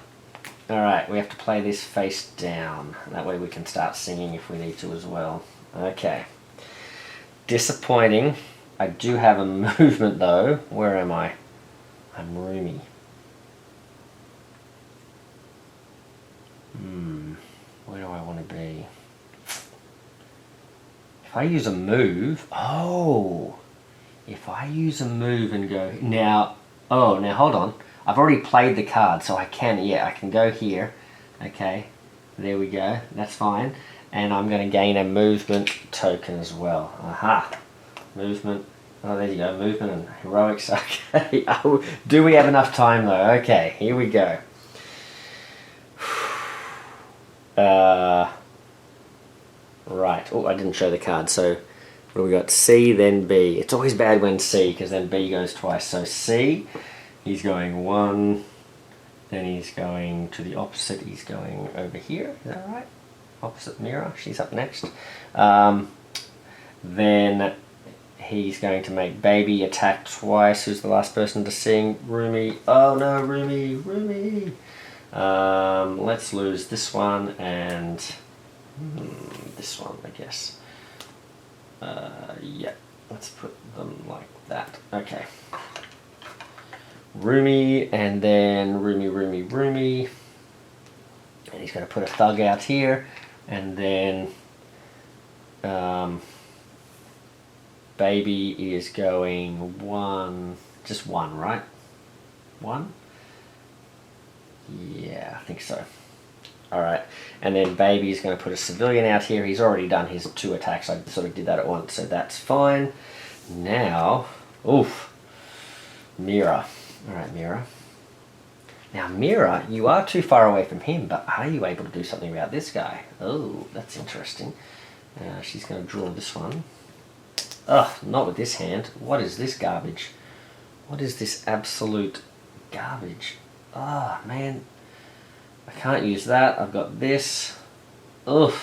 Alright, we have to play this face down. That way we can start singing if we need to as well. Okay. Disappointing. I do have a movement though. Where am I? I'm Rumi. Where do I want to be? If I use a move... Oh! If I use a move and go... Now... Oh, now hold on. I've already played the card, so I can... Yeah, I can go here. Okay. There we go. That's fine. And I'm going to gain a movement token as well. Aha! Movement. Oh, there you go. Movement and heroics. Okay. Oh, do we have enough time, though? Okay, here we go. Right. Oh, I didn't show the card. So, what do we got? C, then B. It's always bad when C, because then B goes twice. So C, he's going 1. Then he's going to the opposite. He's going over here. Is that right? Opposite Mira. She's up next. Then he's going to make Baby attack twice. Who's the last person to sing? Rumi. Oh no, Rumi. Rumi. Let's lose this one and this one, I guess. Yeah, let's put them like that. Okay. Rumi, and then Rumi, Rumi, Rumi. And he's going to put a thug out here, and then Baby is going 1, just 1, right? 1? Yeah, I think so. Alright, and then Baby's going to put a civilian out here. He's already done his 2 attacks. I sort of did that at once, so that's fine. Now, oof, Mira. Alright, Mira. Now, Mira, you are too far away from him, but are you able to do something about this guy? Oh, that's interesting. She's going to draw this one. Ugh, not with this hand. What is this garbage? What is this absolute garbage? Ah, oh, man. I can't use that. I've got this. Ugh.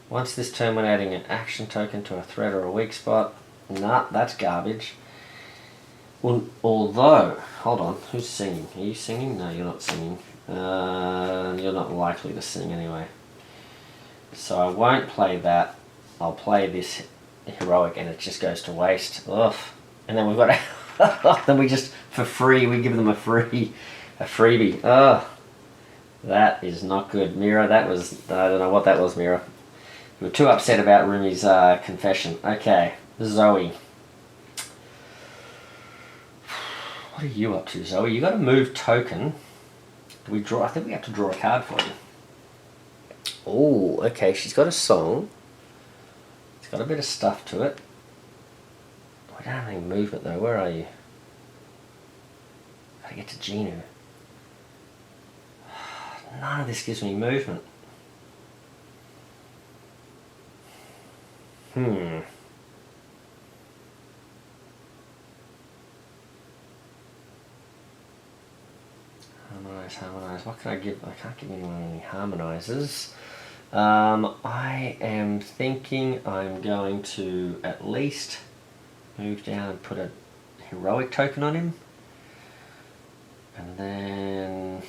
Once this turn when adding an action token to a threat or a weak spot. Nah, that's garbage. Well, although, hold on, who's singing? Are you singing? No, you're not singing. You're not likely to sing anyway. So I won't play that. I'll play this heroic and it just goes to waste. Ugh. And then we've got then we just, for free, we give them a freebie. Ugh. That is not good. Mira, that was, I don't know what that was, Mira. You were too upset about Rumi's confession. Okay, Zoe. What are you up to, Zoe? You got a move token. Do we draw? I think we have to draw a card for you. Oh, okay, she's got a song. It's got a bit of stuff to it. We don't have any movement though, where are you? Gotta get to Genu. None of this gives me movement. Harmonise. What can I give? I can't give anyone any harmonizers. I am thinking I'm going to at least move down and put a heroic token on him. And then...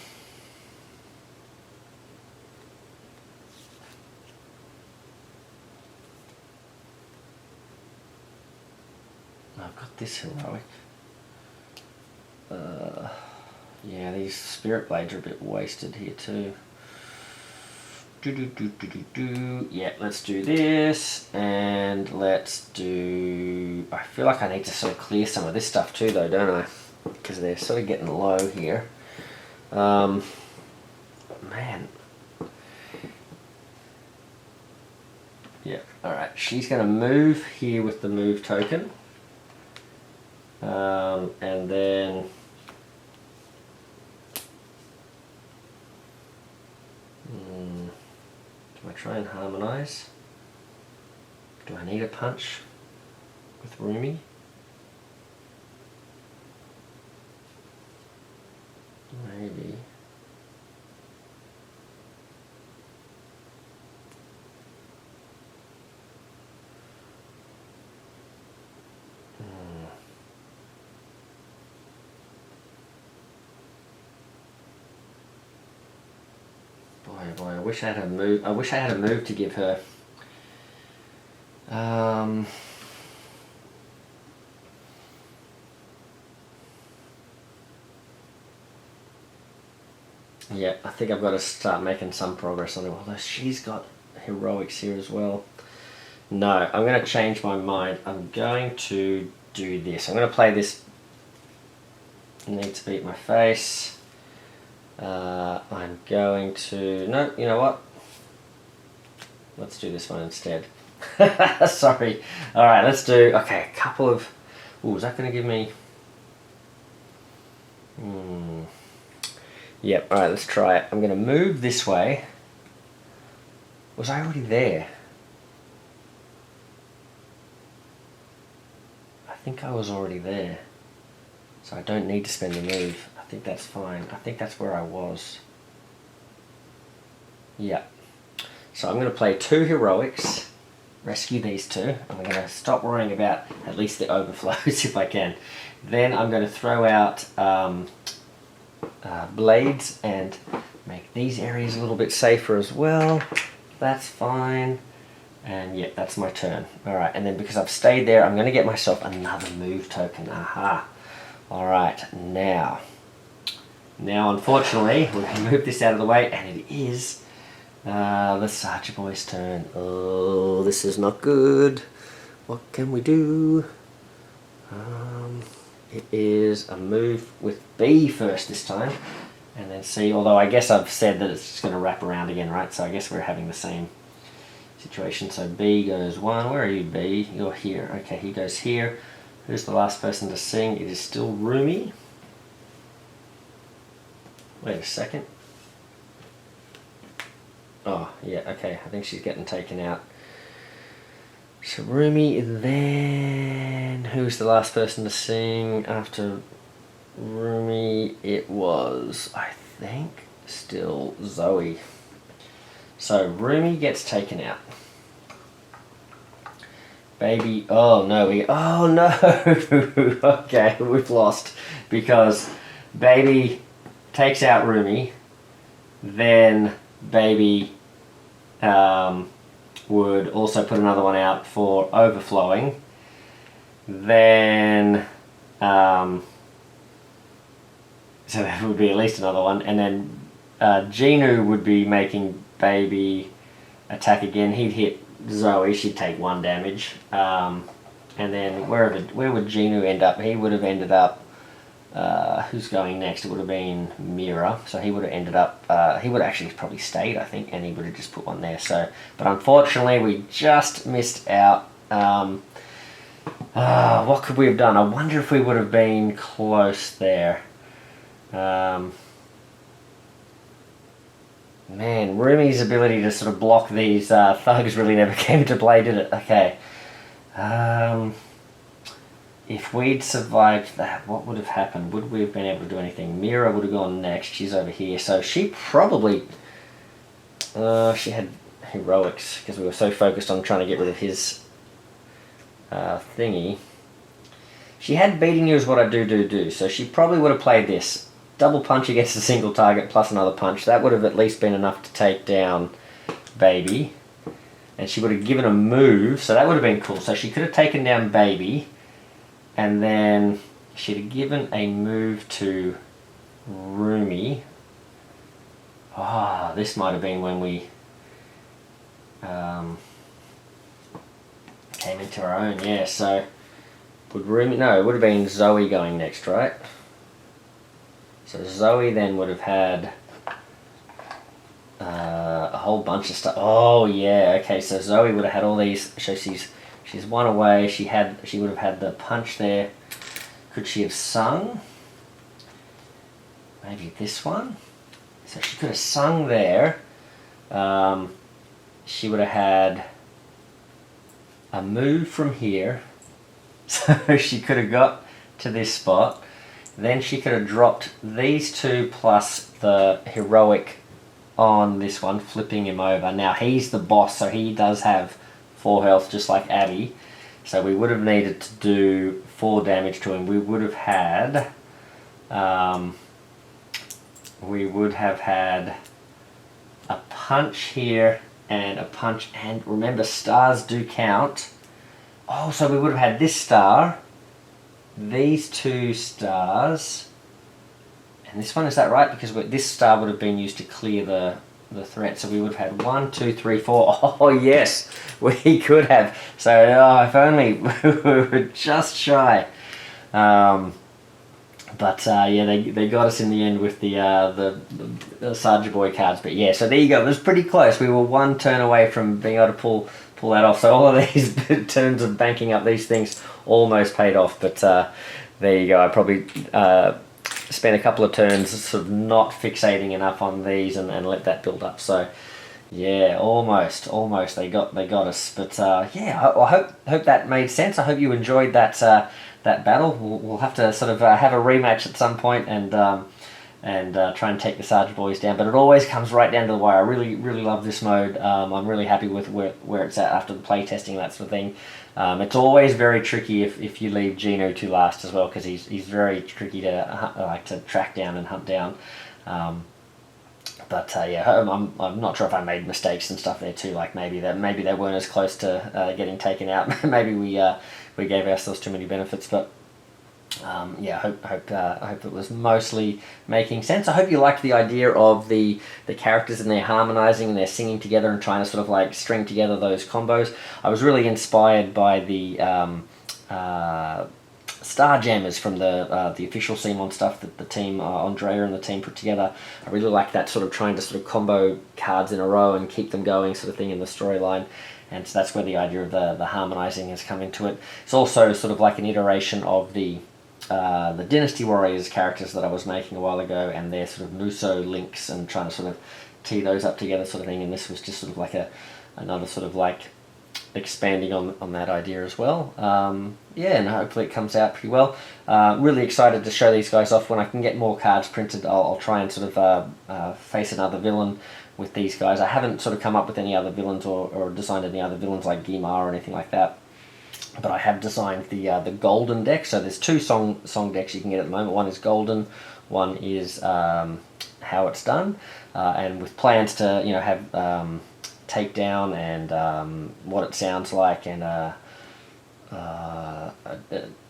I've got this heroic. Yeah, these spirit blades are a bit wasted here too. Yeah, let's do this, and let's do... I feel like I need to sort of clear some of this stuff too though, don't I? Because they're sort of getting low here. Man. Yeah, alright, she's going to move here with the move token. And then... do I try and harmonise? Do I need a punch with Rumi? Maybe. Boy, I wish I had a move. I wish I had a move to give her. Yeah, I think I've got to start making some progress on it. Although she's got heroics here as well. No, I'm going to change my mind. I'm going to do this. I'm going to play this. Need to beat my face. I'm going to... No, you know what? Let's do this one instead. Sorry. Alright, let's do... Okay, a couple of... Ooh, is that going to give me... Yep, alright, let's try it. I'm going to move this way. Was I already there? I think I was already there. So I don't need to spend the move. I think that's fine. I think that's where I was. Yeah. So I'm going to play 2 heroics, rescue these 2. I'm going to stop worrying about at least the overflows if I can. Then I'm going to throw out blades and make these areas a little bit safer as well. That's fine. And yeah, that's my turn. Alright, and then because I've stayed there, I'm going to get myself another move token. Aha. Alright, now unfortunately, we're going to move this out of the way, and it is the Saja Boys' turn. Oh, this is not good. What can we do? It is a move with B first this time, and then C, although I guess I've said that it's just going to wrap around again, right? So I guess we're having the same situation. So B goes 1. Where are you, B? You're here. Okay, he goes here. Who's the last person to sing? It is still Rumi. Wait a second. Oh, yeah, okay. I think she's getting taken out. So Rumi, then... Who's the last person to sing after Rumi? It was, I think, still Zoe. So Rumi gets taken out. Baby, oh no, oh no! Okay, we've lost. Because Baby takes out Rumi, then Baby would also put another one out for overflowing. Then, so that would be at least another one. And then Genu would be making Baby attack again. He'd hit Zoe, she'd take 1 damage. And then where would Genu end up? He would have ended up who's going next? It would have been Mira, so he would have ended up, he would have actually probably stayed, I think, and he would have just put one there. So, but unfortunately, we just missed out. What could we have done? I wonder if we would have been close there. Man, Rumi's ability to sort of block these thugs really never came into play, did it? Okay. If we'd survived that, what would have happened? Would we have been able to do anything? Mira would have gone next. She's over here. So she probably... she had heroics, because we were so focused on trying to get rid of his thingy. She had beating you is what I do. So she probably would have played this. Double punch against a single target plus another punch. That would have at least been enough to take down Baby. And she would have given a move, so that would have been cool. So she could have taken down Baby, and then she'd have given a move to Rumi. This might have been when we came into our own, yeah. So would Rumi... No, it would have been Zoe going next, right? So Zoe then would have had a whole bunch of stuff. Oh yeah, okay. So Zoe would have had all these. So she's one away. She would have had the punch there. Could she have sung? Maybe this one. So she could have sung there. She would have had a move from here. So she could have got to this spot. Then she could have dropped these two plus the heroic on this one, flipping him over. Now he's the boss, so he does have 4 health, just like Abby. So we would have needed to do 4 damage to him. We would have had... a punch here and a punch. And remember, stars do count. Oh, so we would have had this star, these 2 stars, and this one, is that right? Because this star would have been used to clear the threat, so we would have had 1, 2, 3, 4. Oh yes, we could have. So if only we were just shy. But yeah, they got us in the end with the Saja Boy cards. But yeah, so there you go. It was pretty close. We were 1 turn away from being able to pull that off. So all of these turns of banking up these things almost paid off. But there you go. I probably spent a couple of turns sort of not fixating enough on these and let that build up. So yeah, almost they got us. But yeah, I hope that made sense. I hope you enjoyed that battle. We'll have to sort of have a rematch at some point and try and take the Saja Boys down. But it always comes right down to the wire. I really love this mode. I'm really happy with where it's at after the play testing and that sort of thing. It's always very tricky if you leave Gino to last as well, because he's very tricky to track down and hunt down. But yeah, I'm not sure if I made mistakes and stuff there too. Like maybe they weren't as close to getting taken out. Maybe we gave ourselves too many benefits. But yeah, I hope it was mostly making sense. I hope you liked the idea of the characters and their harmonizing and their singing together and trying to sort of like string together those combos. I was really inspired by the Star Jammers from the official CMON stuff that the team, Andrea and the team put together. I really like that sort of trying to sort of combo cards in a row and keep them going sort of thing in the storyline. And so that's where the idea of the harmonizing has come into it. It's also sort of like an iteration of the Dynasty Warriors characters that I was making a while ago, and their sort of Muso links, and trying to sort of tee those up together sort of thing. And this was just sort of like another sort of like expanding on that idea as well. Yeah, and hopefully it comes out pretty well. Really excited to show these guys off. When I can get more cards printed, I'll try and sort of face another villain with these guys. I haven't sort of come up with any other villains or designed any other villains like Gima or anything like that. But I have designed the golden deck. So there's 2 song decks you can get at the moment. One is golden, one is how it's done, and with plans to have takedown and what it sounds like, and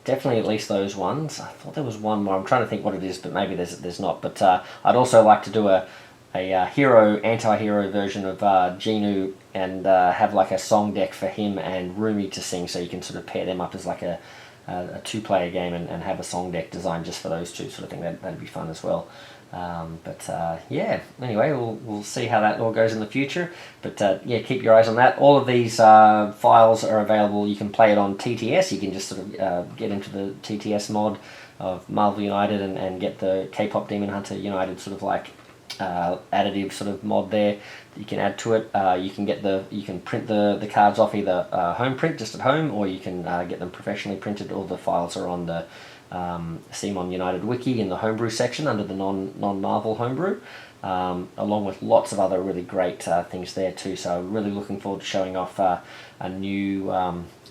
definitely at least those ones. I thought there was one more. I'm trying to think what it is, but maybe there's not. But I'd also like to do a hero, anti-hero version of Genu, and have like a song deck for him and Rumi to sing, so you can sort of pair them up as like a a two-player game and have a song deck designed just for those two sort of thing. That'd be fun as well. Yeah, anyway, we'll see how that all goes in the future. But yeah, keep your eyes on that. All of these files are available. You can play it on TTS. You can just sort of get into the TTS mod of Marvel United and get the K-Pop Demon Hunter United sort of like additive sort of mod there that you can add to it. You can print the cards off either home print just at home, or you can get them professionally printed. All the files are on the CMON United Wiki in the Homebrew section under the non-Marvel Homebrew, along with lots of other really great things there too. So really looking forward to showing off a new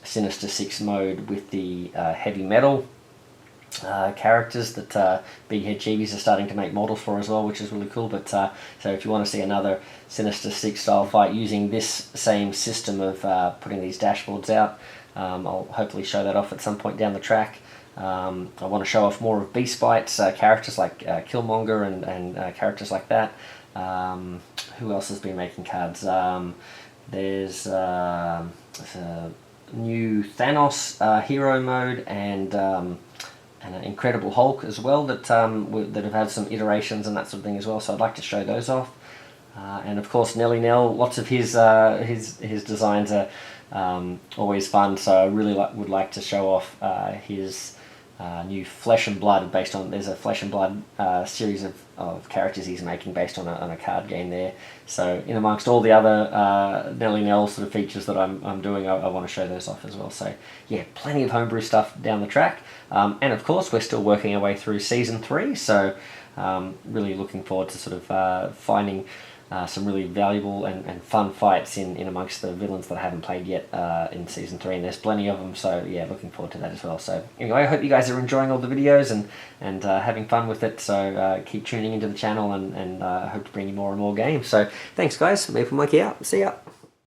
Sinister Six mode with the heavy metal characters that Big Head Chibis are starting to make models for as well, which is really cool. But so if you want to see another Sinister Six style fight using this same system of putting these dashboards out, I'll hopefully show that off at some point down the track. I want to show off more of Beast Bite's characters like Killmonger and characters like that. Who else has been making cards? There's a new Thanos hero mode and an Incredible Hulk as well that that have had some iterations and that sort of thing as well. So I'd like to show those off. And of course Nelly Nell, lots of his designs are always fun. So I really would like to show off his new Flesh and Blood there's a Flesh and Blood series of characters he's making based on a card game there. So in amongst all the other Nelly Nell sort of features that I'm doing, I want to show those off as well. So yeah, plenty of homebrew stuff down the track. And of course we're still working our way through Season 3, so really looking forward to sort of finding some really valuable and fun fights in amongst the villains that I haven't played yet in Season 3, and there's plenty of them, so yeah, looking forward to that as well. So anyway, I hope you guys are enjoying all the videos and having fun with it, so keep tuning into the channel, and I hope to bring you more and more games. So thanks guys, Maple Monkey out, see ya!